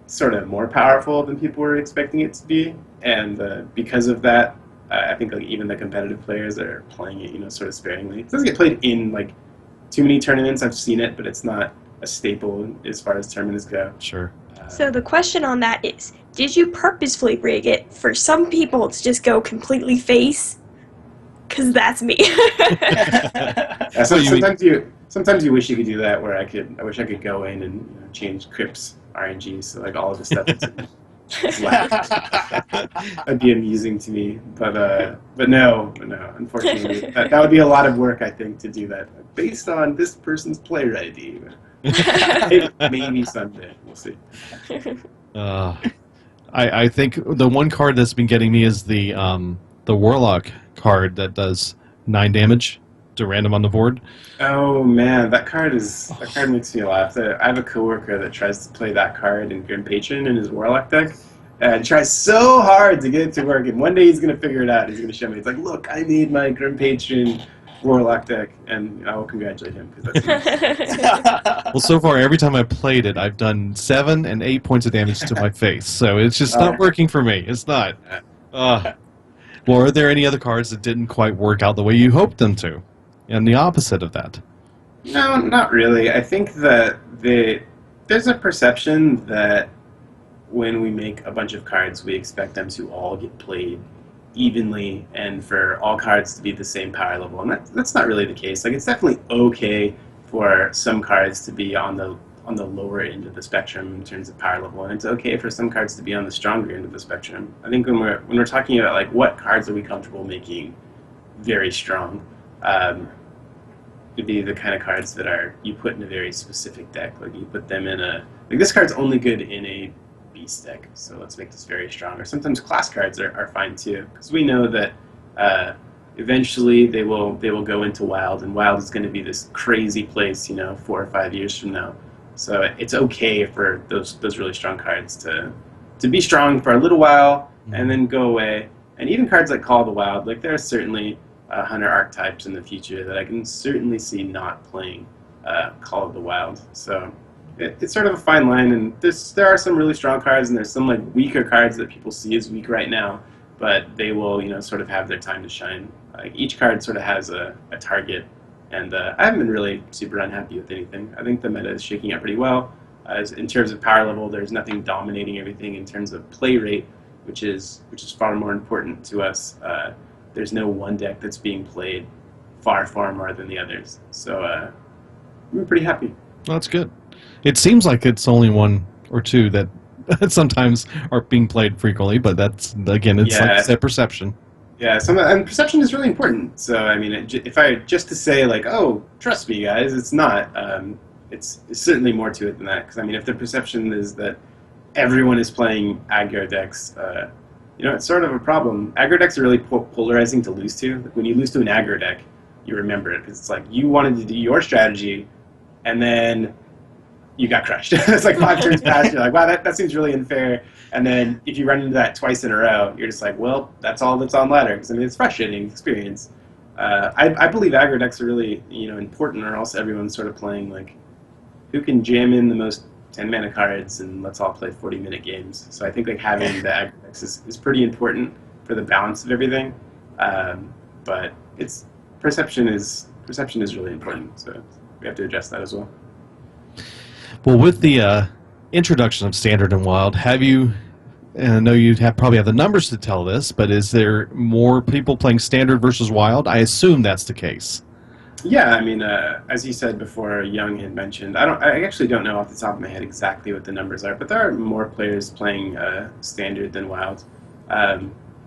sort of more powerful than people were expecting it to be. And because of that, I think like even the competitive players are playing it, sort of sparingly. It doesn't get played in like too many tournaments. I've seen it, but it's not a staple as far as tournaments go. Sure. So the question on that is, did you purposefully rig it for some people to just go completely face? Because that's me. Yeah, sometimes you wish you could do that. Where I wish I could go in and change Crypt's RNG, so like all of the stuff that's left. That'd be amusing to me, but no. Unfortunately, that would be a lot of work. I think to do that based on this person's player ID. Maybe someday we'll see. I think the one card that's been getting me is the Warlock card that does 9 damage to random on the board. Oh man, that card makes me laugh. I have a coworker that tries to play that card in Grim Patron in his Warlock deck, and tries so hard to get it to work. And one day he's gonna figure it out. He's gonna show me. He's like, "Look, I made my Grim Patron Warlock deck," and I will congratulate him because that's Well, so far every time I played it, I've done 7 and 8 points of damage to my face. So it's just not working for me. It's not. Well, are there any other cards that didn't quite work out the way you hoped them to? And the opposite of that? No, not really. I think that there's a perception that when we make a bunch of cards, we expect them to all get played evenly and for all cards to be the same power level. And that's not really the case. Like, it's definitely okay for some cards to be on the lower end of the spectrum in terms of power level, and it's okay for some cards to be on the stronger end of the spectrum. I think when we're talking about like what cards are we comfortable making very strong, it'd be the kind of cards that you put in a very specific deck. Like you put them in like this card's only good in a beast deck, so let's make this very strong. Or sometimes class cards are fine too, because we know that eventually they will go into wild, and wild is going to be this crazy place 4 or 5 years from now. So it's okay for those really strong cards to be strong for a little while and then go away. And even cards like Call of the Wild, like there are certainly hunter archetypes in the future that I can certainly see not playing Call of the Wild. So it's sort of a fine line, and there are some really strong cards, and there's some like weaker cards that people see as weak right now, but they will sort of have their time to shine. Like each card sort of has a target. And I haven't been really super unhappy with anything. I think the meta is shaking out pretty well. In terms of power level, there's nothing dominating everything. In terms of play rate, which is far more important to us, there's no one deck that's being played far more than the others. So I'm pretty happy. Well, that's good. It seems like it's only 1 or 2 that sometimes are being played frequently, but that's, again, it's like that perception. Yeah, and perception is really important. So, I mean, if I just to say, like, oh, trust me, guys, it's not. It's certainly more to it than that. Because, I mean, if the perception is that everyone is playing aggro decks, it's sort of a problem. Aggro decks are really polarizing to lose to. Like, when you lose to an aggro deck, you remember it. Because it's like, you wanted to do your strategy, and then you got crushed. It's like 5 turns past, you're like, wow, that seems really unfair. And then if you run into that twice in a row, you're just like, well, that's all that's on ladder. Because, I mean, it's frustrating experience. I believe aggro decks are really, important, or else everyone's sort of playing, like, who can jam in the most 10-mana cards, and let's all play 40-minute games. So I think, like, having the aggro decks is pretty important for the balance of everything. But perception is really important, so we have to address that as well. Well, with the introduction of Standard and Wild, have you, and I know you probably have the numbers to tell this, but is there more people playing Standard versus Wild? I assume that's the case. Yeah, I mean, as you said before, Young had mentioned, I actually don't know off the top of my head exactly what the numbers are, but there are more players playing Standard than Wild,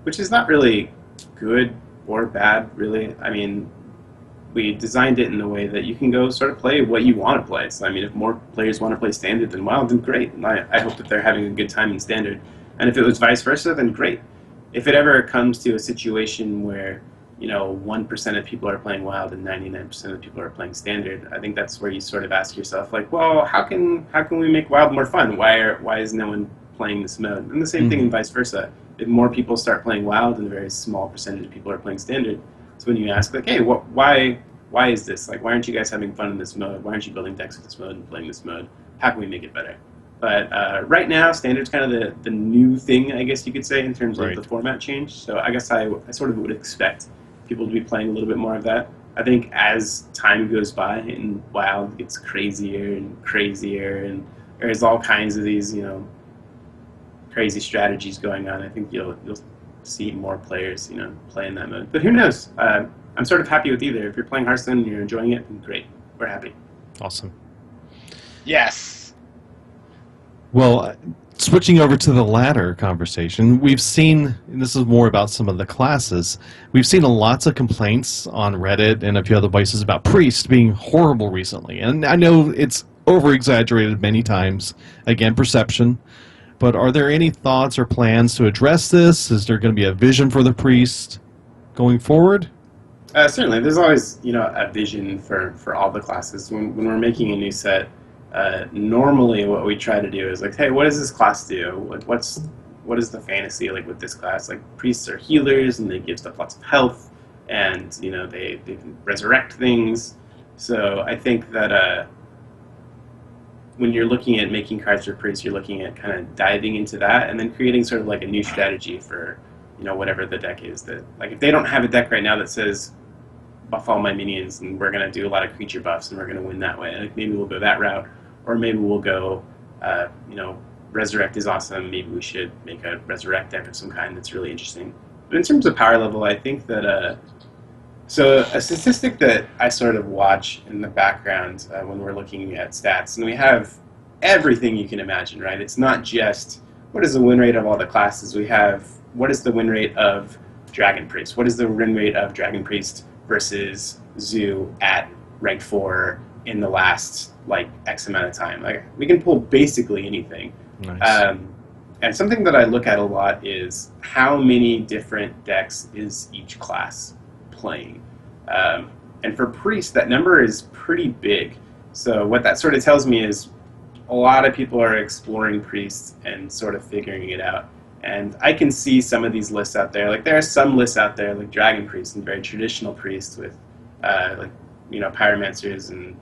which is not really good or bad, really. I mean, we designed it in a way that you can go sort of play what you want to play. So, I mean, if more players want to play Standard than WoW, then great. And I hope that they're having a good time in Standard. And if it was vice versa, then great. If it ever comes to a situation where, 1% of people are playing WoW and 99% of people are playing Standard, I think that's where you sort of ask yourself, like, well, how can we make WoW more fun? Why is no one playing this mode? And the same thing and vice versa. If more people start playing WoW, then a very small percentage of people are playing Standard. So when you ask, like, hey, why is this? Like, why aren't you guys having fun in this mode? Why aren't you building decks with this mode and playing this mode? How can we make it better? But right now, Standard's kind of the new thing, I guess you could say, in terms of the format change. So I guess I sort of would expect people to be playing a little bit more of that. I think as time goes by and WoW gets crazier and crazier, and there's all kinds of these, crazy strategies going on, I think you'll see more players, playing that mode. But who knows? I'm sort of happy with either. If you're playing Hearthstone and you're enjoying it, then great. We're happy. Awesome. Yes. Well, switching over to the latter conversation, we've seen, and this is more about some of the classes, we've seen lots of complaints on Reddit and a few other places about Priest being horrible recently. And I know it's over-exaggerated many times, again, perception, but are there any thoughts or plans to address this? Is there going to be a vision for the Priest going forward? Certainly. There's always, a vision for all the classes. When we're making a new set, normally what we try to do is like, hey, what does this class do? Like, what is the fantasy like with this class? Like, priests are healers and they give stuff lots of health, and they can resurrect things. So I think that when you're looking at making cards for priests, you're looking at kind of diving into that and then creating sort of like a new strategy for whatever the deck is. That, like, if they don't have a deck right now that says buff all my minions and we're going to do a lot of creature buffs and we're going to win that way, like, maybe we'll go that route. Or maybe we'll go, Resurrect is awesome. Maybe we should make a Resurrect deck of some kind that's really interesting. But in terms of power level, I think that, so a statistic that I sort of watch in the background when we're looking at stats, and we have everything you can imagine, right? It's not just what is the win rate of all the classes. We have what is the win rate of Dragon Priest? What is the win rate of Dragon Priest versus Zoo at rank 4 in the last X amount of time? Like, we can pull basically anything. Nice. And something that I look at a lot is how many different decks is each class playing. And for Priest, that number is pretty big. So what that sort of tells me is a lot of people are exploring Priest and sort of figuring it out. And I can see some of these lists out there. Like, there are some lists out there, like Dragon Priest and very traditional Priest with, Pyromancers and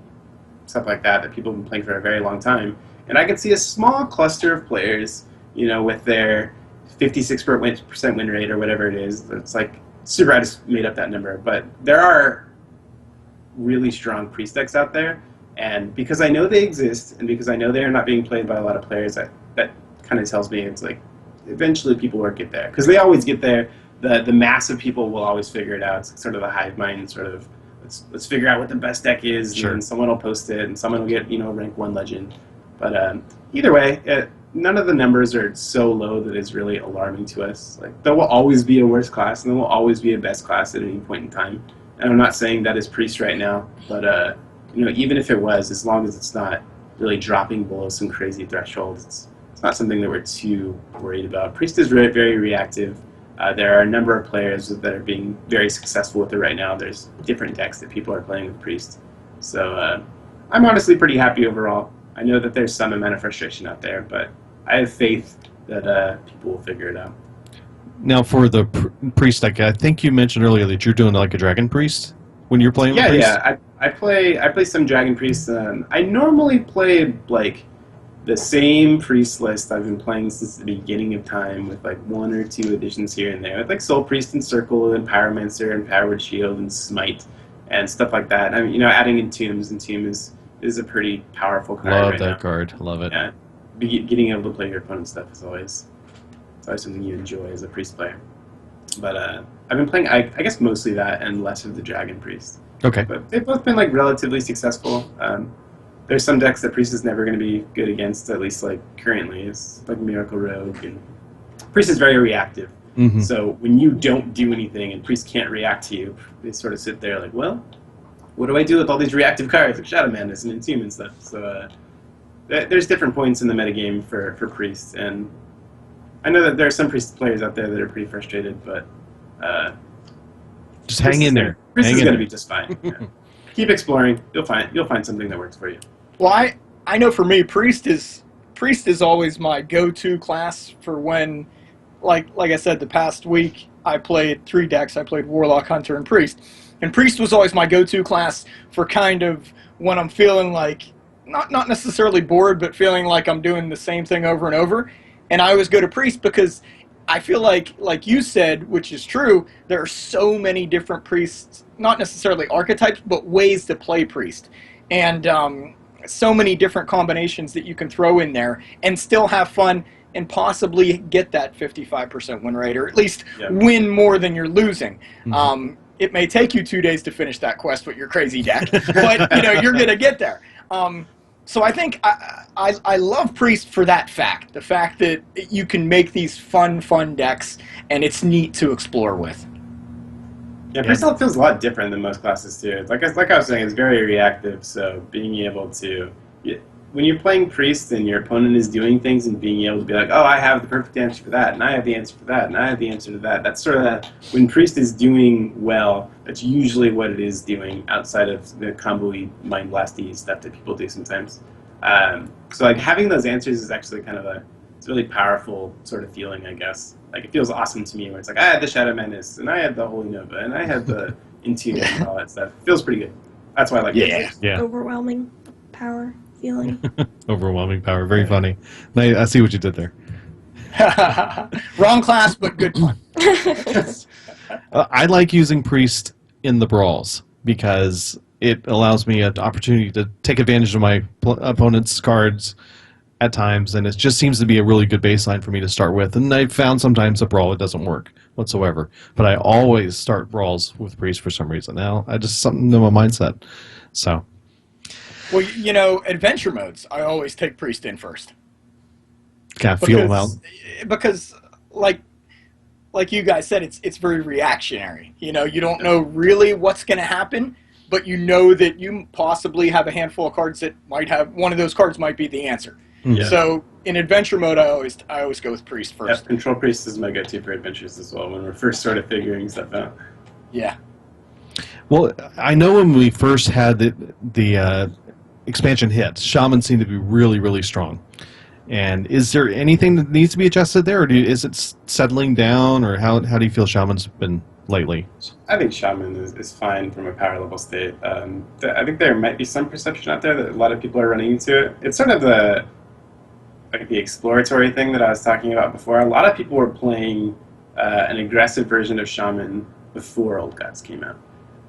stuff like that people have been playing for a very long time. And I can see a small cluster of players, with their 56% win rate or whatever it is. It's like, super, I just made up that number. But there are really strong Priest decks out there. And because I know they exist, and because I know they are not being played by a lot of players, that kind of tells me it's like, eventually people will get there. Because they always get there. The mass of people will always figure it out. It's sort of a hive mind sort of, let's figure out what the best deck is, sure. And someone will post it, and someone will get, rank 1 legend. But either way, none of the numbers are so low that it's really alarming to us. Like, there will always be a worse class, and there will always be a best class at any point in time. And I'm not saying that is Priest right now, but even if it was, as long as it's not really dropping below some crazy threshold, it's not something that we're too worried about. Priest is very, very reactive. There are a number of players that are being very successful with it right now. There's different decks that people are playing with Priest. So I'm honestly pretty happy overall. I know that there's some amount of frustration out there, but I have faith that people will figure it out. Now, for the Priest deck, I think you mentioned earlier that you're doing like a Dragon Priest when you're playing with Priest? Yeah. I play some Dragon Priest. I normally play like the same Priest list I've been playing since the beginning of time, with like 1 or 2 additions here and there, with like Soul Priest and Circle and Pyromancer and Powered Shield and Smite and stuff like that. I mean, adding in Tombs, and Tomb is a pretty powerful card. Love right that now. card. Love it. Yeah, getting able to play your opponent's stuff is always something you enjoy as a Priest player. But I've been playing, I guess, mostly that and less of the Dragon Priest. Okay. But they've both been like relatively successful. There's some decks that Priest is never going to be good against, at least like currently. It's like Miracle Rogue, and Priest is very reactive. Mhm. So when you don't do anything and Priest can't react to you, they sort of sit there like, well, what do I do with all these reactive cards like Shadow Madness and Entomb and stuff? So there's different points in the metagame for Priest, and I know that there are some Priest players out there that are pretty frustrated, but Just hang in there. Priest Hang is in going to there. be just fine. Yeah. Keep exploring. You'll find something that works for you. Well, I know for me, Priest is always my go-to class for when, like I said, the past week I played 3 decks. I played Warlock, Hunter, and Priest. And Priest was always my go-to class for kind of when I'm feeling like, not necessarily bored, but feeling like I'm doing the same thing over and over. And I always go to Priest because I feel like you said, which is true, there are so many different Priests, not necessarily archetypes, but ways to play Priest. And so many different combinations that you can throw in there and still have fun and possibly get that 55% win rate, or at least win more than you're losing. Mhm. It may take you 2 days to finish that quest with your crazy deck, but you're going to get there. So I think I love Priest for that fact, the fact that you can make these fun decks, and it's neat to explore with. Yeah, Priest feels a lot different than most classes too. Like I was saying, it's very reactive. So being able to, when you're playing Priest and your opponent is doing things, and being able to be like, oh, I have the perfect answer for that, and I have the answer for that, and I have the answer to that. That's sort of that. When Priest is doing well, that's usually what it is doing outside of the combo-y, mind blasty stuff that people do sometimes. So like having those answers is actually kind of it's a really powerful sort of feeling, I guess. Like it feels awesome to me where it's like, I had the Shadow Menace, and I had the Holy Nova, and I had the Entomb and all that stuff. It feels pretty good. That's why I like it. Yeah. Overwhelming power feeling. Overwhelming power. Very funny. I see what you did there. Wrong class, but good fun. I like using Priest in the brawls because it allows me an opportunity to take advantage of my opponent's cards at times, and it just seems to be a really good baseline for me to start with. And I've found sometimes a brawl it doesn't work whatsoever, but I always start brawls with Priest for some reason. Now I just something in my mindset. So, well, adventure modes, I always take Priest in first. kind of feel them out. Because like you guys said, it's very reactionary. You don't know really what's going to happen, but you know that you possibly have a handful of cards that might have one of those cards might be the answer. Yeah. So in adventure mode, I always go with Priest first. Yeah, Control Priest is my go-to for adventures as well when we're first sort of figuring stuff out. Yeah. Well, I know when we first had the expansion hit, Shaman seemed to be really, really strong. And is there anything that needs to be adjusted there, or is it settling down, or how do you feel Shaman's been lately? I think Shaman is fine from a power level state. I think there might be some perception out there that a lot of people are running into it. It's sort of the exploratory thing that I was talking about before. A lot of people were playing an aggressive version of Shaman before Old Gods came out.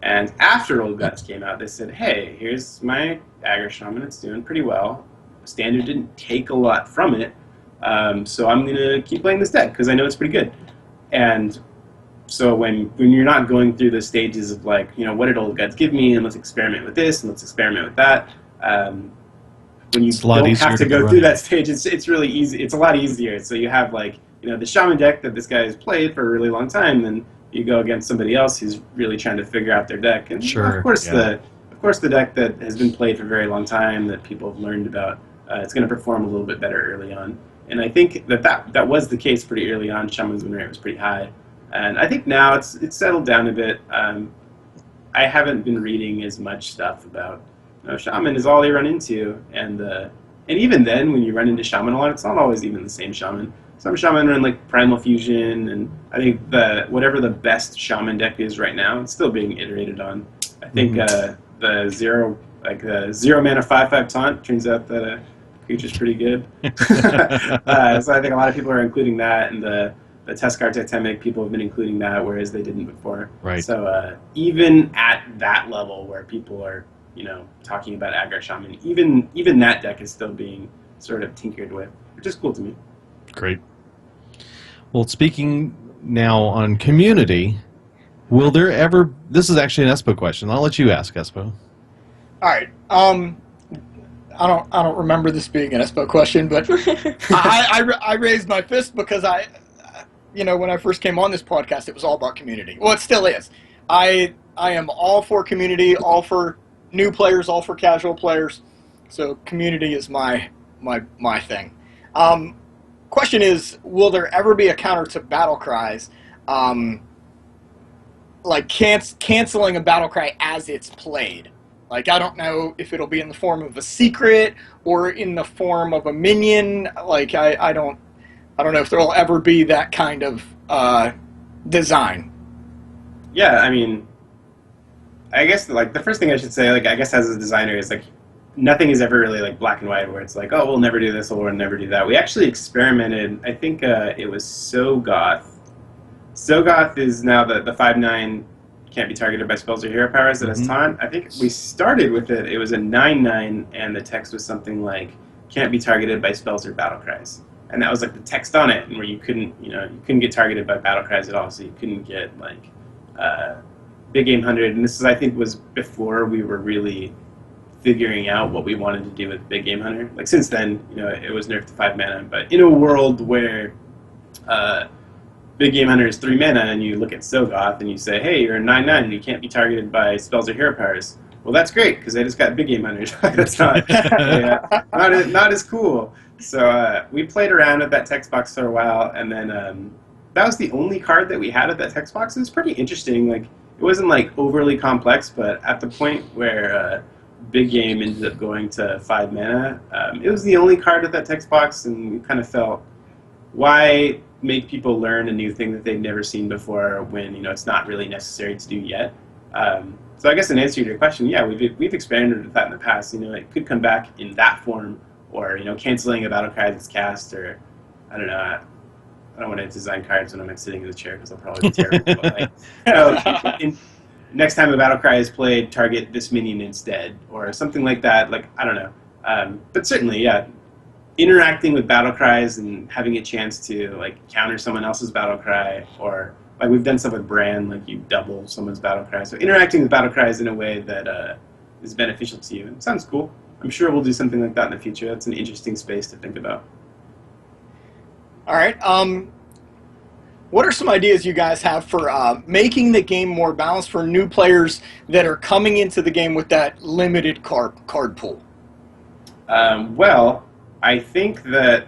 And after Old Gods came out, they said, hey, here's my aggro Shaman. It's doing pretty well. Standard didn't take a lot from it, so I'm going to keep playing this deck because I know it's pretty good. And so when you're not going through the stages of like, what did Old Gods give me, and let's experiment with this, and let's experiment with that, when you don't have to go through that stage, it's really easy. It's a lot easier. So you have like, the Shaman deck that this guy has played for a really long time, and you go against somebody else who's really trying to figure out their deck. And of course the deck that has been played for a very long time that people have learned about, it's going to perform a little bit better early on. And I think that was the case pretty early on. Shaman's win rate was pretty high. And I think now it's settled down a bit. I haven't been reading as much stuff about Shaman is all they run into, and even then when you run into Shaman a lot, it's not always even the same Shaman. Some Shaman run like Primal Fusion, and I think whatever the best Shaman deck is right now, it's still being iterated on. I think the zero mana 5/5 taunt turns out that creature's pretty good. So I think a lot of people are including that, and the Teskar Totemic, people have been including that, whereas they didn't before. Right. So even at that level where people are, talking about aggro Shaman, even that deck is still being sort of tinkered with, which is cool to me. Great. Well, speaking now on community, will there ever... This is actually an Espo question. I'll let you ask, Espo. All right. I don't remember this being an Espo question, but I raised my fist because when I first came on this podcast, it was all about community. Well, it still is. I am all for community, all for new players, all for casual players. So community is my thing. Question is, will there ever be a counter to battle cries, like canceling a battle cry as it's played? Like, I don't know if it'll be in the form of a secret or in the form of a minion. Like, I don't know if there'll ever be that kind of design. Yeah, I mean, I guess like the first thing I should say, like I guess as a designer, is like nothing is ever really like black and white where it's like, oh, we'll never do this or we'll never do that. We actually experimented. I think it was Sogoth. Sogoth is now the 5/9 can't be targeted by spells or hero powers at its time. I think we started with it. It was a 9/9, and the text was something like can't be targeted by spells or battle cries. And that was like the text on it, and where you couldn't get targeted by battle cries at all, so you couldn't get like big game 100. And this is, I think, was before we were really figuring out what we wanted to do with big game hunter. Like since then, it was nerfed to 5 mana, but in a world where big game hunter is 3 mana, and you look at Sogoth and you say, hey, you're a 9/9 and you can't be targeted by spells or hero powers. Well, that's great because I just got big game hunters. That's not as cool. So we played around with that text box for a while, and then that was the only card that we had at that text box. It was pretty interesting. Like it wasn't like overly complex, but at the point where big game ended up going to 5 mana, it was the only card at that text box, and we kind of felt, why make people learn a new thing that they've never seen before when it's not really necessary to do yet? So I guess in answer to your question, yeah, we've experimented with that in the past. It could come back in that form, or canceling a battle cry that's cast, or I don't know. I don't want to design cards when I'm sitting in the chair because I'll probably be terrible. But next time a battle cry is played, target this minion instead, or something like that. Like I don't know. But certainly, yeah, interacting with battle cries and having a chance to like counter someone else's battle cry, or like we've done stuff with Brand, like you double someone's battle cry. So interacting with battle cries in a way that is beneficial to you. It sounds cool. I'm sure we'll do something like that in the future. That's an interesting space to think about. All right. What are some ideas you guys have for making the game more balanced for new players that are coming into the game with that limited card pool? Well, I think that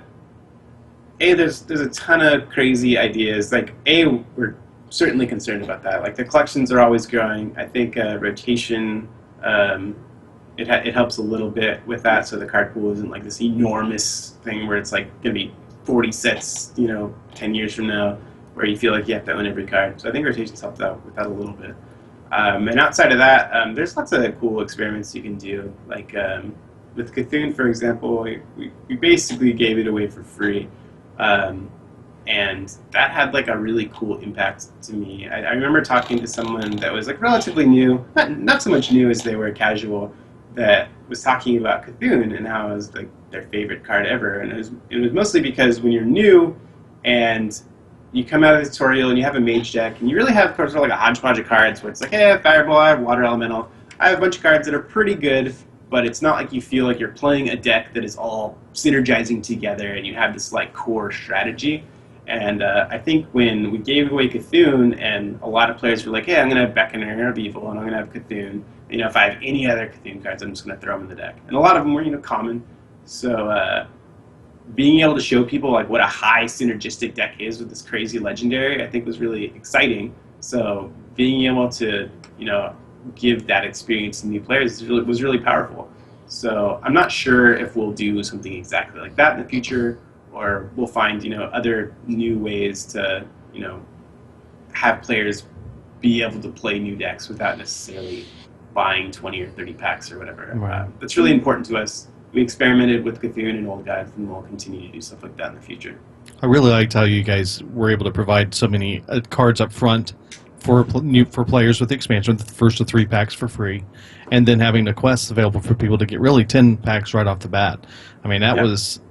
there's a ton of crazy ideas. Like we're certainly concerned about that. Like the collections are always growing. I think rotation it helps a little bit with that, so the card pool isn't like this enormous thing where it's like gonna be 40 sets 10 years from now, where you feel like you have to own every card. So I think rotations helped out with that a little bit. And outside of that, there's lots of cool experiments you can do. Like with Cthulhu, for example, we basically gave it away for free. And that had like a really cool impact to me. I remember talking to someone that was like relatively new, not so much new as they were casual, that was talking about Cthulhu and how it was like their favorite card ever. And it was mostly because when you're new and you come out of the tutorial and you have a mage deck, and you really have sort of like a hodgepodge of cards where it's like, hey, I have Fireball, I have Water Elemental, I have a bunch of cards that are pretty good, but it's not like you feel like you're playing a deck that is all synergizing together and you have this like core strategy. And I think when we gave away Cthulhu, and a lot of players were like, hey, I'm going to have Beckoner of Evil, and I'm going to have Cthulhu. If I have any other Cthulhu cards, I'm just going to throw them in the deck. And a lot of them were, common. So being able to show people like what a high synergistic deck is with this crazy legendary, I think was really exciting. So being able to, give that experience to new players was really powerful. So I'm not sure if we'll do something exactly like that in the future, or we'll find, other new ways to, have players be able to play new decks without necessarily buying 20 or 30 packs or whatever. Right. That's really important to us. We experimented with Cthulhu and Old Guides, and we'll continue to do stuff like that in the future. I really liked how you guys were able to provide so many cards up front for players with the expansion, the first of 3 packs for free, and then having the quests available for people to get really 10 packs right off the bat. I mean, that was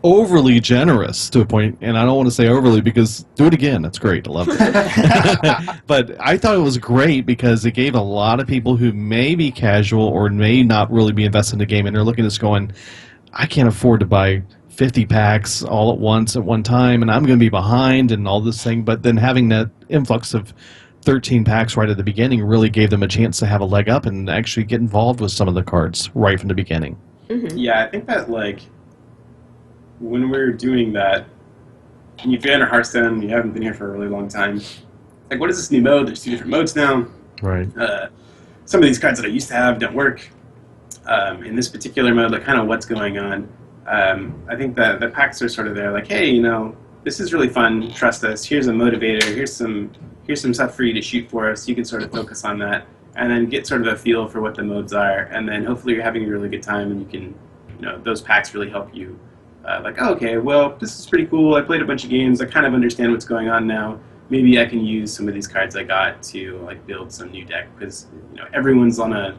overly generous to a point, and I don't want to say overly because do it again. That's great. I love it. But I thought it was great because it gave a lot of people who may be casual or may not really be invested in the game, and they're looking at this going, I can't afford to buy 50 packs all at once at one time, and I'm going to be behind and all this thing. But then having that influx of 13 packs right at the beginning really gave them a chance to have a leg up and actually get involved with some of the cards right from the beginning. Yeah, I think that, like, when we're doing that, and you've been in Hearthstone, you haven't been here for a really long time, like, what is this new mode? There's 2 different modes now. Right. Some of these cards that I used to have don't work. In this particular mode, like, kind of what's going on. I think that the packs are sort of there, like, hey, you know, this is really fun, trust us, here's a motivator, here's some stuff for you to shoot for us, you can sort of focus on that, and then get sort of a feel for what the modes are, and then hopefully you're having a really good time, and you can, you know, those packs really help you, like, oh, okay, well, this is pretty cool, I played a bunch of games, I kind of understand what's going on now, maybe I can use some of these cards I got to, like, build some new deck, because, you know, everyone's on a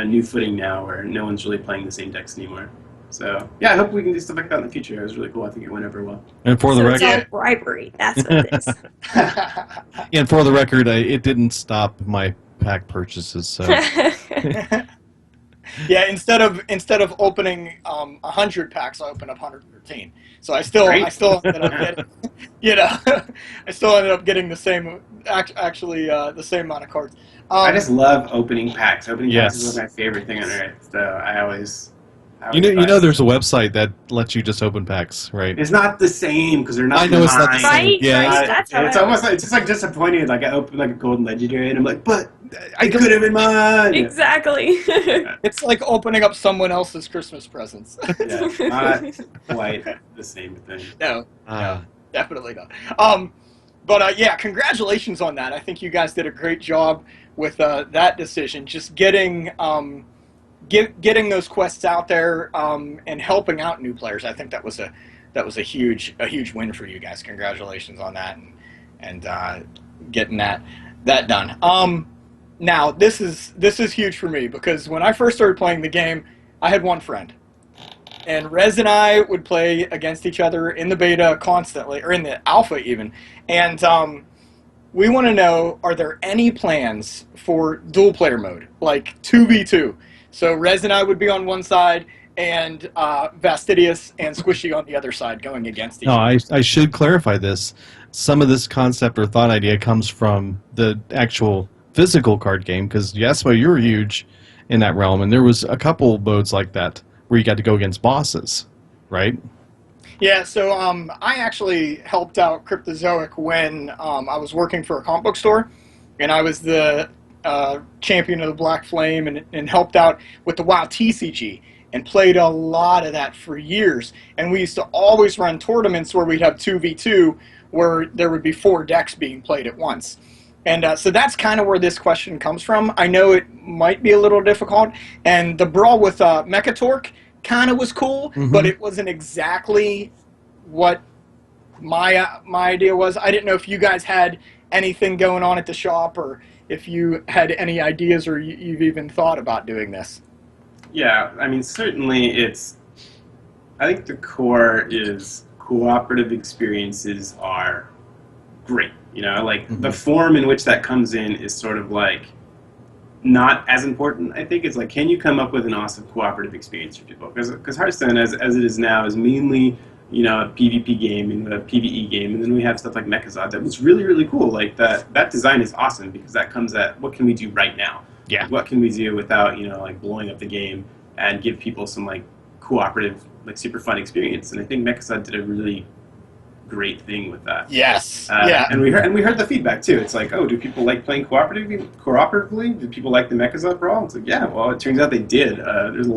new footing now where no one's really playing the same decks anymore. So, yeah, I hope we can do stuff like that in the future. It was really cool. I think it went over well. And for the So it's record, all bribery. That's what it is. and for the record, it didn't stop my pack purchases. So Yeah, instead of opening 100 packs, I opened up 113. So I still ended up getting, you know, I still ended up getting the same, actually the same amount of cards. I just love opening packs. Opening Yes. packs is my favorite thing on earth. So I always you know, there's a website that lets you just open packs, right? It's not the same because they're not. I know it's not the combined. same. Right? Yeah, Right? That's how It's it almost like, it's just like disappointed. Like I open like a golden legendary and I'm like, but I could have been mine. Exactly. It's like opening up someone else's Christmas presents. Yeah, not quite the same thing. No, definitely not. But yeah, congratulations on that. I think you guys did a great job with that decision. Just getting getting those quests out there and helping out new players. I think that was a huge win for you guys. Congratulations on that and getting that done. Now this is huge for me because when I first started playing the game, I had one friend. And Rez and I would play against each other in the beta constantly, or in the alpha even. And we want to know, are there any plans for dual player mode, like 2v2? So Rez and I would be on one side, and Vastidius and Squishy on the other side going against each No, other. I should clarify this. Some of this concept or thought idea comes from the actual physical card game, because Espo, you were huge in that realm, and there was a couple modes like that where you got to go against bosses, right? Yeah, so I actually helped out Cryptozoic when I was working for a comic book store, and I was the champion of the Black Flame and helped out with the WoW TCG and played a lot of that for years. And we used to always run tournaments where we'd have 2v2 where there would be 4 decks being played at once. And so that's kind of where this question comes from. I know it might be a little difficult, and the brawl with Mechatork kind of was cool, but it wasn't exactly what my idea was. I didn't know if you guys had anything going on at the shop, or if you had any ideas, or you've even thought about doing this. Yeah, I mean, certainly I think the core is cooperative experiences are great. You know, like the form in which that comes in is sort of like not as important. I think it's like, can you come up with an awesome cooperative experience for people? Because Hearthstone, as it is now, is mainly, you know, a PvP game and a PvE game, and then we have stuff like Mechazod that was really, really cool. Like that design is awesome because that comes at what can we do right now? Yeah. What can we do without, you know, like blowing up the game and give people some like cooperative, like super fun experience? And I think Mechazod did a really great thing with that. Yes. Yeah. And we heard the feedback too. It's like, oh, do people like playing cooperatively? Do people like the Mechazod brawl? It's like, yeah. Well, it turns out they did. There's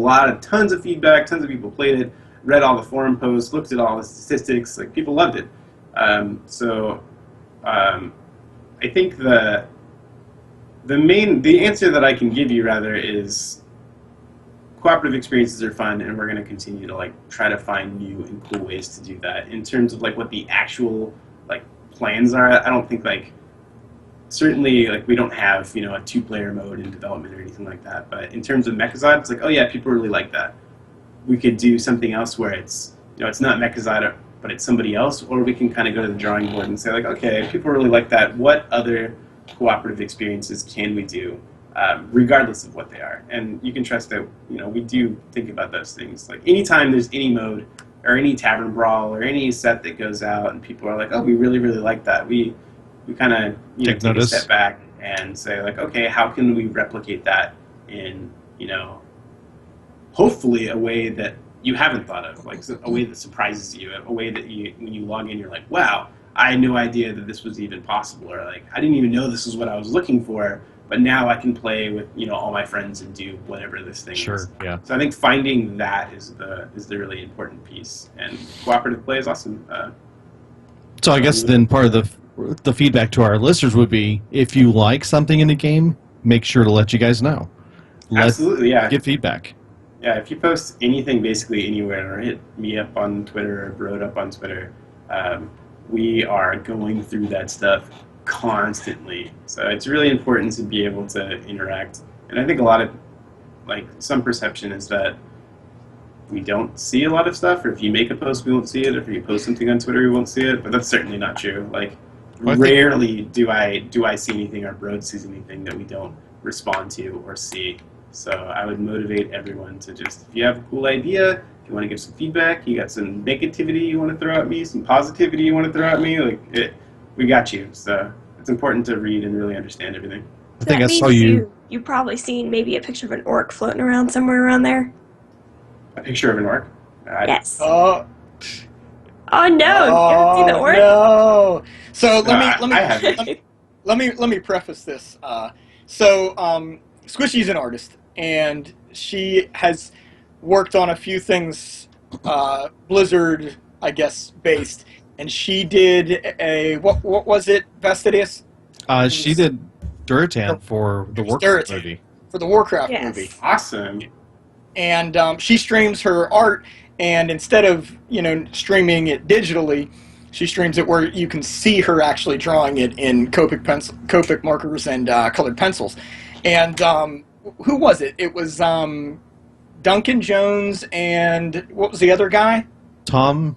tons of feedback. Tons of people played it, read all the forum posts, looked at all the statistics. Like, people loved it. I think the answer that I can give you rather is cooperative experiences are fun, and we're going to continue to like try to find new and cool ways to do that. In terms of like what the actual like plans are, I don't think like certainly like we don't have, you know, a 2-player mode in development or anything like that. But in terms of Mechazod, it's like, oh yeah, people really like that. We could do something else where it's, you know, it's not Mechazod but it's somebody else, or we can kind of go to the drawing board and say like, okay, people really like that. What other cooperative experiences can we do? Regardless of what they are. And you can trust that, you know, we do think about those things. Like anytime there's any mode or any tavern brawl or any set that goes out and people are like, oh, we really really like that. We kind of Take take notice. a step back and say like, okay, how can we replicate that in hopefully a way that you haven't thought of, like a way that surprises you, a way that you, when you log in, you're like, wow, I had no idea that this was even possible, or like, I didn't even know this is what I was looking for, but now I can play with, all my friends and do whatever this thing is. Sure, yeah. So I think finding that is the really important piece, and cooperative play is awesome. So I guess then part of the feedback to our listeners would be, if you like something in the game, make sure to let you guys know. Absolutely, yeah. Get feedback. Yeah, if you post anything basically anywhere, or hit me up on Twitter or Broad up on Twitter, we are going through that stuff constantly. So it's really important to be able to interact. And I think a lot of, some perception is that we don't see a lot of stuff, or if you make a post, we won't see it, or if you post something on Twitter, we won't see it, but that's certainly not true. Rarely do I see anything, or Broad sees anything that we don't respond to or see. So I would motivate everyone to just, if you have a cool idea, if you want to give some feedback, you got some negativity you want to throw at me, some positivity you want to throw at me, we got you. So it's important to read and really understand everything. I think I That saw means you. You've probably seen maybe a picture of an orc floating around somewhere around there. A picture of an orc? Yes. Oh, Oh no! You haven't seen the orc? No. So I haven't. let me preface this. Squishy's an artist, and she has worked on a few things, Blizzard, I guess, based. And she did a what was it, Vestidius? She did Duratan for the Warcraft Duratan. movie. For the Warcraft Yes. movie. Awesome. And she streams her art, and instead of streaming it digitally, she streams it where you can see her actually drawing it in Copic markers and colored pencils. And who was it? It was Duncan Jones, and what was the other guy? Tom.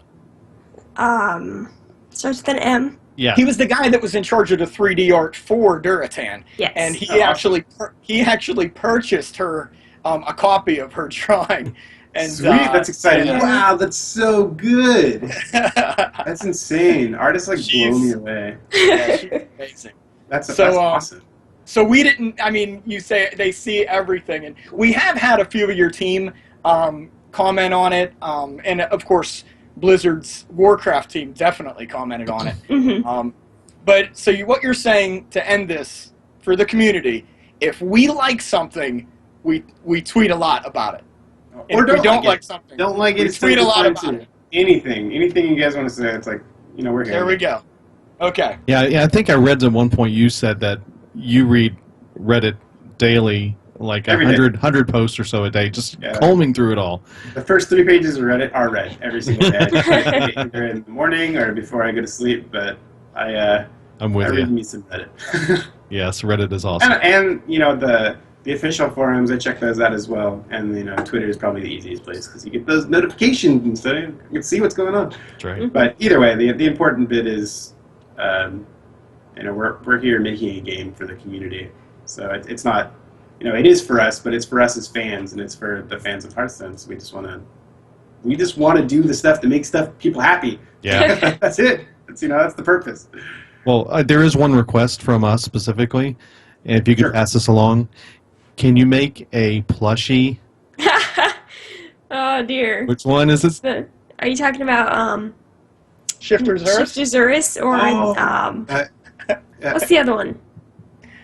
Starts with an M. Yeah. He was the guy that was in charge of the 3D art for Duratan. Yes. And he Awesome. actually purchased her a copy of her drawing. And, Sweet, that's exciting. yeah. Wow, that's so good. That's insane. Artists blow me away. Yeah, she's amazing. That's So, awesome. So we didn't, you say they see everything, and we have had a few of your team comment on it, and of course Blizzard's Warcraft team definitely commented on it. Mm-hmm. But so what you're saying to end this for the community, if we like something, we tweet a lot about it. And Or if we don't like like it. something, Don't like it. we It's tweet a lot fine about too. it. Anything you guys want to say, it's we're here. There we go. Okay. Yeah, I think I read at one point you said that you read Reddit daily, Every day. 100 posts or so a day, just combing through it all. The first 3 pages of Reddit are read every single day. Either in the morning or before I go to sleep, but I'm I with read you. me some Reddit. Yes, Reddit is awesome. and the official forums, I check those out as well. And Twitter is probably the easiest place because you get those notifications and stuff. You can see what's going on. That's right. But either way, the important bit is, we're here making a game for the community. So it's not, it is for us, but it's for us as fans, and it's for the fans of Hearthstone. So we just want to do the stuff to make people happy. Yeah. That's it. That's the purpose. Well, there is one request from us specifically, and if you could Sure. pass this along, can you make a plushie? Oh dear. Which one is it? Are you talking about Shifter's Earth? Shifter's Zurus or what's the other one?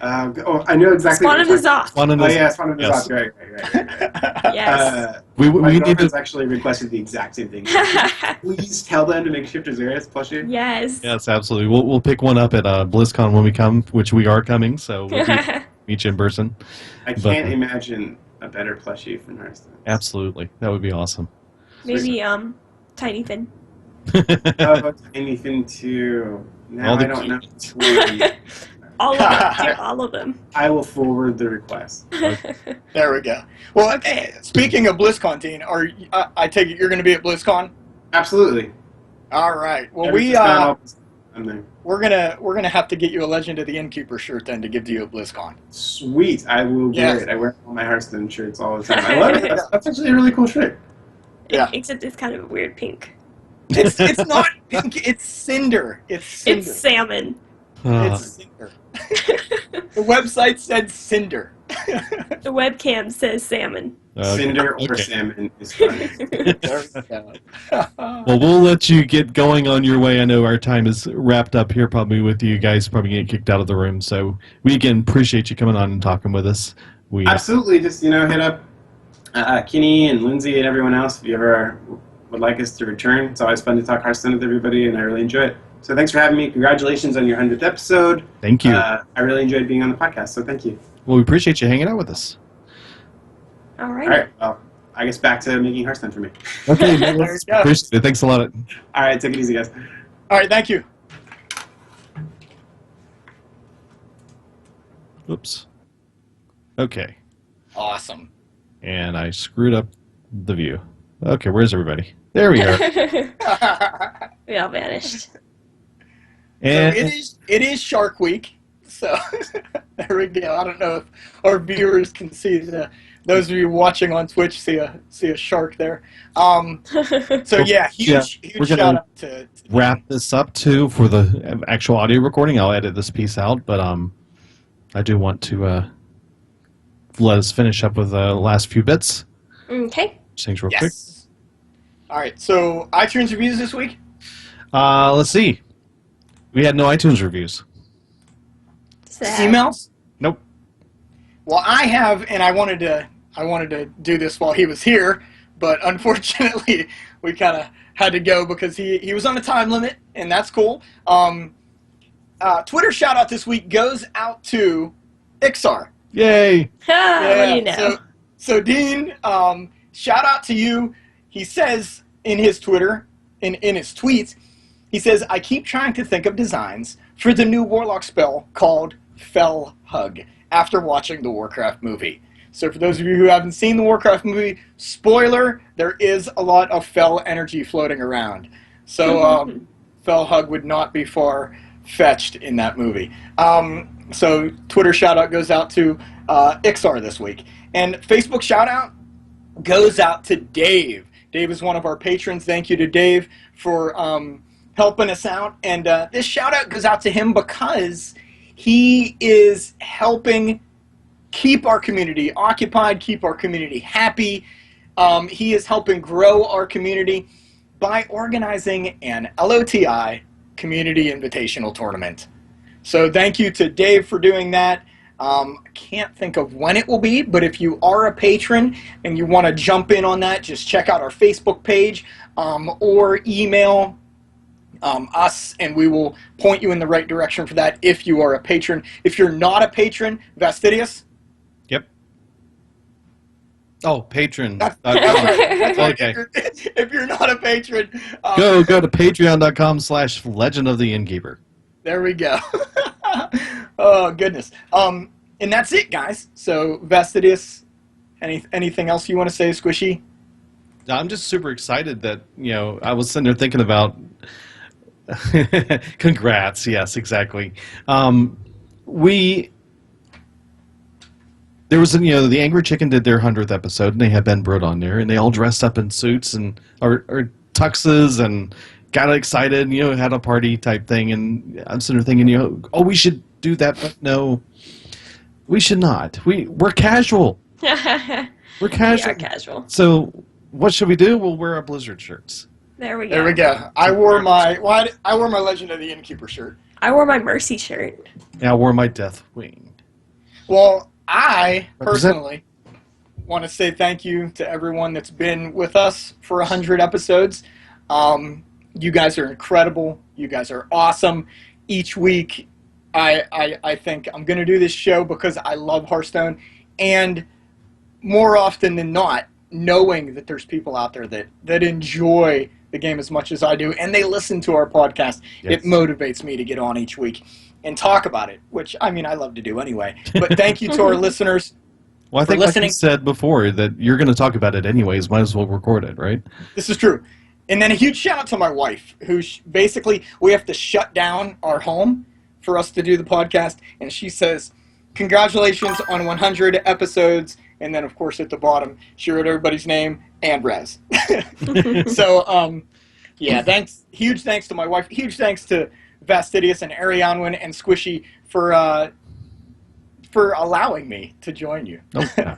I know exactly. Spawn of the Zoth. One of Oh those. yeah, Spawn of the Yes. Zoth. Right. Yes. We My need girlfriend's to. actually requested the exact same thing. Please tell them to make Shifter's Earth plushie. Yes. Yes, absolutely. We'll pick one up at BlizzCon when we come, which we are coming. So we'll meet you in person. I can't imagine a better plushie from Hearthstone. Absolutely, that would be awesome. Maybe Tiny Fin. How about anything too? Now All the I don't know. All of them. Do all of them. I will forward the request. There we go. Well, Okay. speaking of BlizzCon, Dean, I take it you're going to be at BlizzCon? Absolutely. All right. Well, I'm there. we're gonna have to get you a Legend of the Innkeeper shirt then to give to you at BlizzCon. Sweet. I will wear Yes. it. I wear all my Hearthstone shirts all the time. I love it. That's actually a really cool shirt. Yeah. Except it's kind of a weird pink. It's not pink. It's cinder. It's cinder. It's salmon. It's cinder. The website said cinder. The webcam says salmon. Cinder or Okay. salmon is fine. There we go. Well, we'll let you get going on your way. I know our time is wrapped up here, probably with you guys probably getting kicked out of the room. So we again appreciate you coming on and talking with us. We Absolutely. Just, hit up Kenny and Lindsay and everyone else if you ever would like us to return. It's always fun to talk Hearthstone with everybody, and I really enjoy it. So thanks for having me. Congratulations on your 100th episode. Thank you. I really enjoyed being on the podcast, so thank you. Well, we appreciate you hanging out with us. All right. All right. Well, I guess back to making Hearthstone for me. Okay, There you go. appreciate it. Thanks a lot. All right. Take it easy, guys. All right, thank you. Oops. Okay. Awesome. And I screwed up the view. Okay, where's everybody? There we are. We all vanished. And So it is Shark Week, so there we go. I don't know if our viewers can see those of you watching on Twitch see a shark there. So yeah, huge we're gonna shout out to wrap this up too for the actual audio recording. I'll edit this piece out, but I do want to let us finish up with the last few bits. Okay. Just things real quick. yes. All right, so iTunes reviews this week. Let's see. We had no iTunes reviews. Sad. Emails. Nope. Well, I have, and I wanted to do this while he was here, but unfortunately, we kind of had to go because he was on a time limit, and that's cool. Twitter shout out this week goes out to Iksar. Yay! What do you know? So Dean, shout out to you. He says in his Twitter, in his tweets, he says, I keep trying to think of designs for the new Warlock spell called Fell Hug after watching the Warcraft movie. So for those of you who haven't seen the Warcraft movie, spoiler, there is a lot of Fell energy floating around. So Fell Hug would not be far-fetched in that movie. So Twitter shout-out goes out to Iksar this week. And Facebook shout-out goes out to Dave. Dave is one of our patrons. Thank you to Dave for helping us out. And this shout-out goes out to him because he is helping keep our community occupied, keep our community happy. He is helping grow our community by organizing an LOTI Community Invitational Tournament. So thank you to Dave for doing that. I can't think of when it will be, but if you are a patron and you want to jump in on that, just check out our Facebook page or email us, and we will point you in the right direction for that if you are a patron. If you're not a patron, Vastidius? Yep. Oh, patron. That's right. Okay. If you're not a patron, Go to patreon.com/Legend of the Innkeeper. there we go. Oh, goodness. And that's it, guys. So, Vastidius, anything else you want to say, Squishy? I'm just super excited that, I was sitting there thinking about congrats, yes, exactly. There was, the Angry Chicken did their 100th episode, and they had Ben Broad on there, and they all dressed up in suits and or tuxes and got excited, had a party type thing, and I'm sitting there thinking, we should do that, but no, we should not. We're casual. We're casual. We are casual. So what should we do? We'll wear our Blizzard shirts. There we go. There we go. I wore my Legend of the Innkeeper shirt. I wore my Mercy shirt. Yeah, I wore my Deathwing. Well, I Represent. personally want to say thank you to everyone that's been with us for 100 episodes. You guys are incredible. You guys are awesome. Each week, I think I'm going to do this show because I love Hearthstone, and more often than not, knowing that there's people out there that enjoy the game as much as I do, and they listen to our podcast, Yes. it motivates me to get on each week and talk about it, which, I love to do anyway. But thank you to our listeners. Well, I For think like listening. you said before that you're going to talk about it anyways. Might as well record it, right? This is true. And then a huge shout out to my wife, who basically, we have to shut down our home for us to do the podcast. And she says, congratulations on 100 episodes. And then, of course, at the bottom, she wrote everybody's name and Rez. So, yeah, huge thanks to my wife. Huge thanks to Vastidius and Arianwin and Squishy for allowing me to join you. Oh, yeah.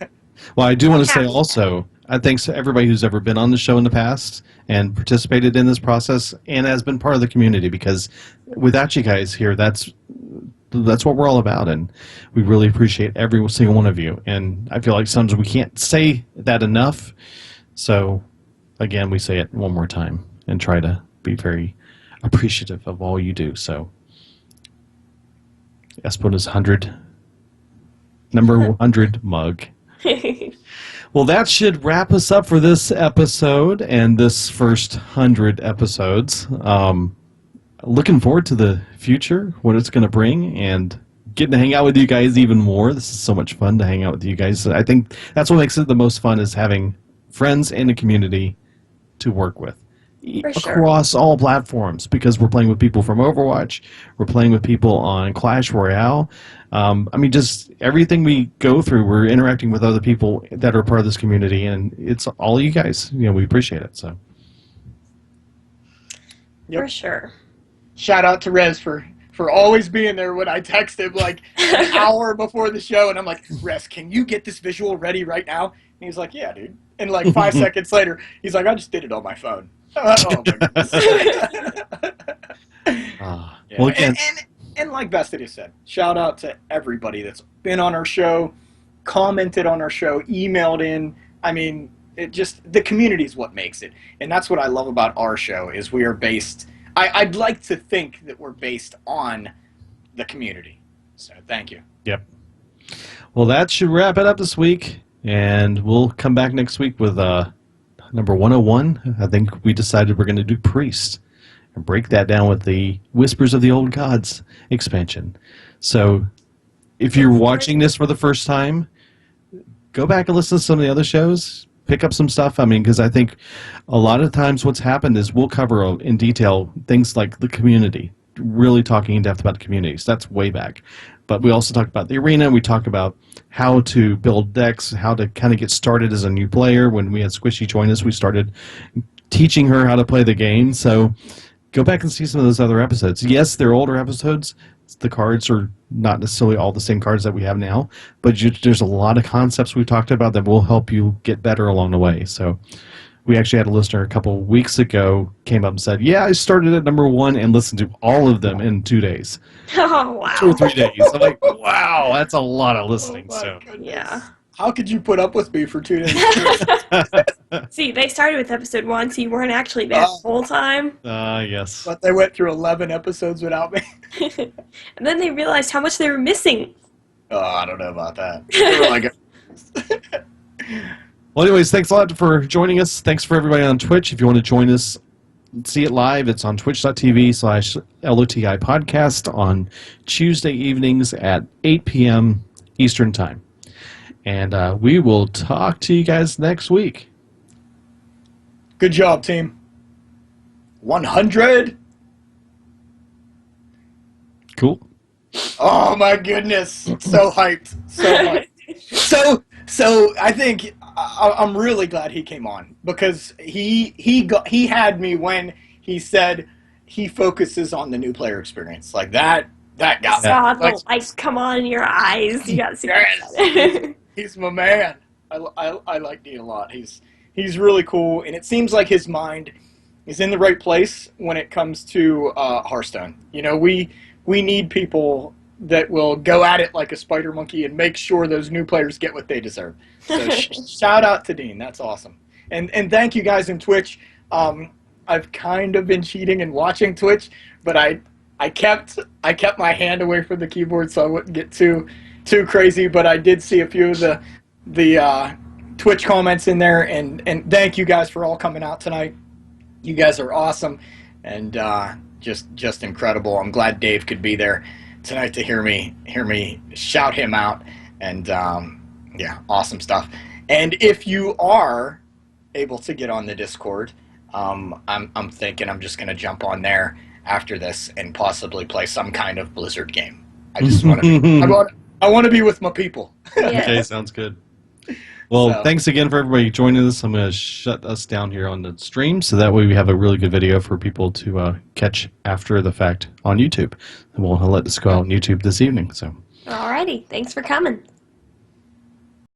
Well, I do want to say also, thanks to everybody who's ever been on the show in the past and participated in this process and has been part of the community, because without you guys here, that's what we're all about, and we really appreciate every single one of you. And I feel like sometimes we can't say that enough, so again, we say it one more time and try to be very appreciative of all you do. So Espo's 100, number 100 mug. Well, that should wrap us up for this episode and this first 100 episodes. Looking forward to the future, what it's going to bring, and getting to hang out with you guys even more. This is so much fun to hang out with you guys. I think that's what makes it the most fun, is having friends in a community to work with. Across all platforms, because we're playing with people from Overwatch, we're playing with people on Clash Royale. Just everything we go through, we're interacting with other people that are part of this community, and it's all you guys. We appreciate it. So, For sure. Shout out to Rez for always being there when I text him like an hour before the show, and I'm like, Rez, can you get this visual ready right now? And he's like, yeah, dude. And like 5 seconds later, he's like, I just did it on my phone. Oh my goodness. Well, again, and like Vastidius said, shout out to everybody that's been on our show, commented on our show, emailed in. I mean, the community is what makes it. And that's what I love about our show, is we are based, I'd like to think that we're based on the community. So thank you. Yep. Well, that should wrap it up this week, and we'll come back next week with number 101. I think we decided we're going to do Priest and break that down with the Whispers of the Old Gods expansion. So if you're watching this for the first time, go back and listen to some of the other shows, pick up some stuff. Because I think a lot of times what's happened is we'll cover in detail things like the community, really talking in depth about the communities. That's way back. But we also talk about the arena. We talk about how to build decks, how to kind of get started as a new player. When we had Squishy join us, we started teaching her how to play the game. So go back and see some of those other episodes. Yes, they're older episodes. The cards are not necessarily all the same cards that we have now, but there's a lot of concepts we've talked about that will help you get better along the way. So we actually had a listener a couple of weeks ago came up and said, yeah, I started at number 1 and listened to all of them in 2 days. Oh, wow. 2 or 3 days. I'm like, wow, that's a lot of listening. Oh, yeah. How could you put up with me for 2 days? See, they started with episode 1, so you weren't actually there the whole time. Yes. But they went through 11 episodes without me. And then they realized how much they were missing. Oh, I don't know about that. They were like, well, anyways, thanks a lot for joining us. Thanks for everybody on Twitch. If you want to join us, see it live, it's on twitch.tv/LOTI podcast on Tuesday evenings at 8 p.m. Eastern Time. And we will talk to you guys next week. good job, team. 100. Cool. Oh my goodness! So hyped. So hyped. So I think I'm really glad he came on, because he had me when he said he focuses on the new player experience. Like that got me. Saw the lights come on in your eyes. You got super excited. He's my man. I like Dean a lot. He's really cool, and it seems like his mind is in the right place when it comes to Hearthstone. We need people that will go at it like a spider monkey and make sure those new players get what they deserve. So shout out to Dean. That's awesome. And thank you guys in Twitch. I've kind of been cheating and watching Twitch, but I kept my hand away from the keyboard so I wouldn't get too crazy. But I did see a few of the Twitch comments in there, and thank you guys for all coming out tonight. You guys are awesome and just incredible. I'm glad Dave could be there tonight to hear me shout him out, and yeah, awesome stuff. And if you are able to get on the Discord, I'm thinking I'm just gonna jump on there after this and possibly play some kind of Blizzard game. I just want to I want to be with my people. Yeah. Okay, sounds good. Well, So- thanks again for everybody joining us. I'm going to shut us down here on the stream so that way we have a really good video for people to catch after the fact on YouTube. And we'll let this go out on YouTube this evening. So. Alrighty, thanks for coming.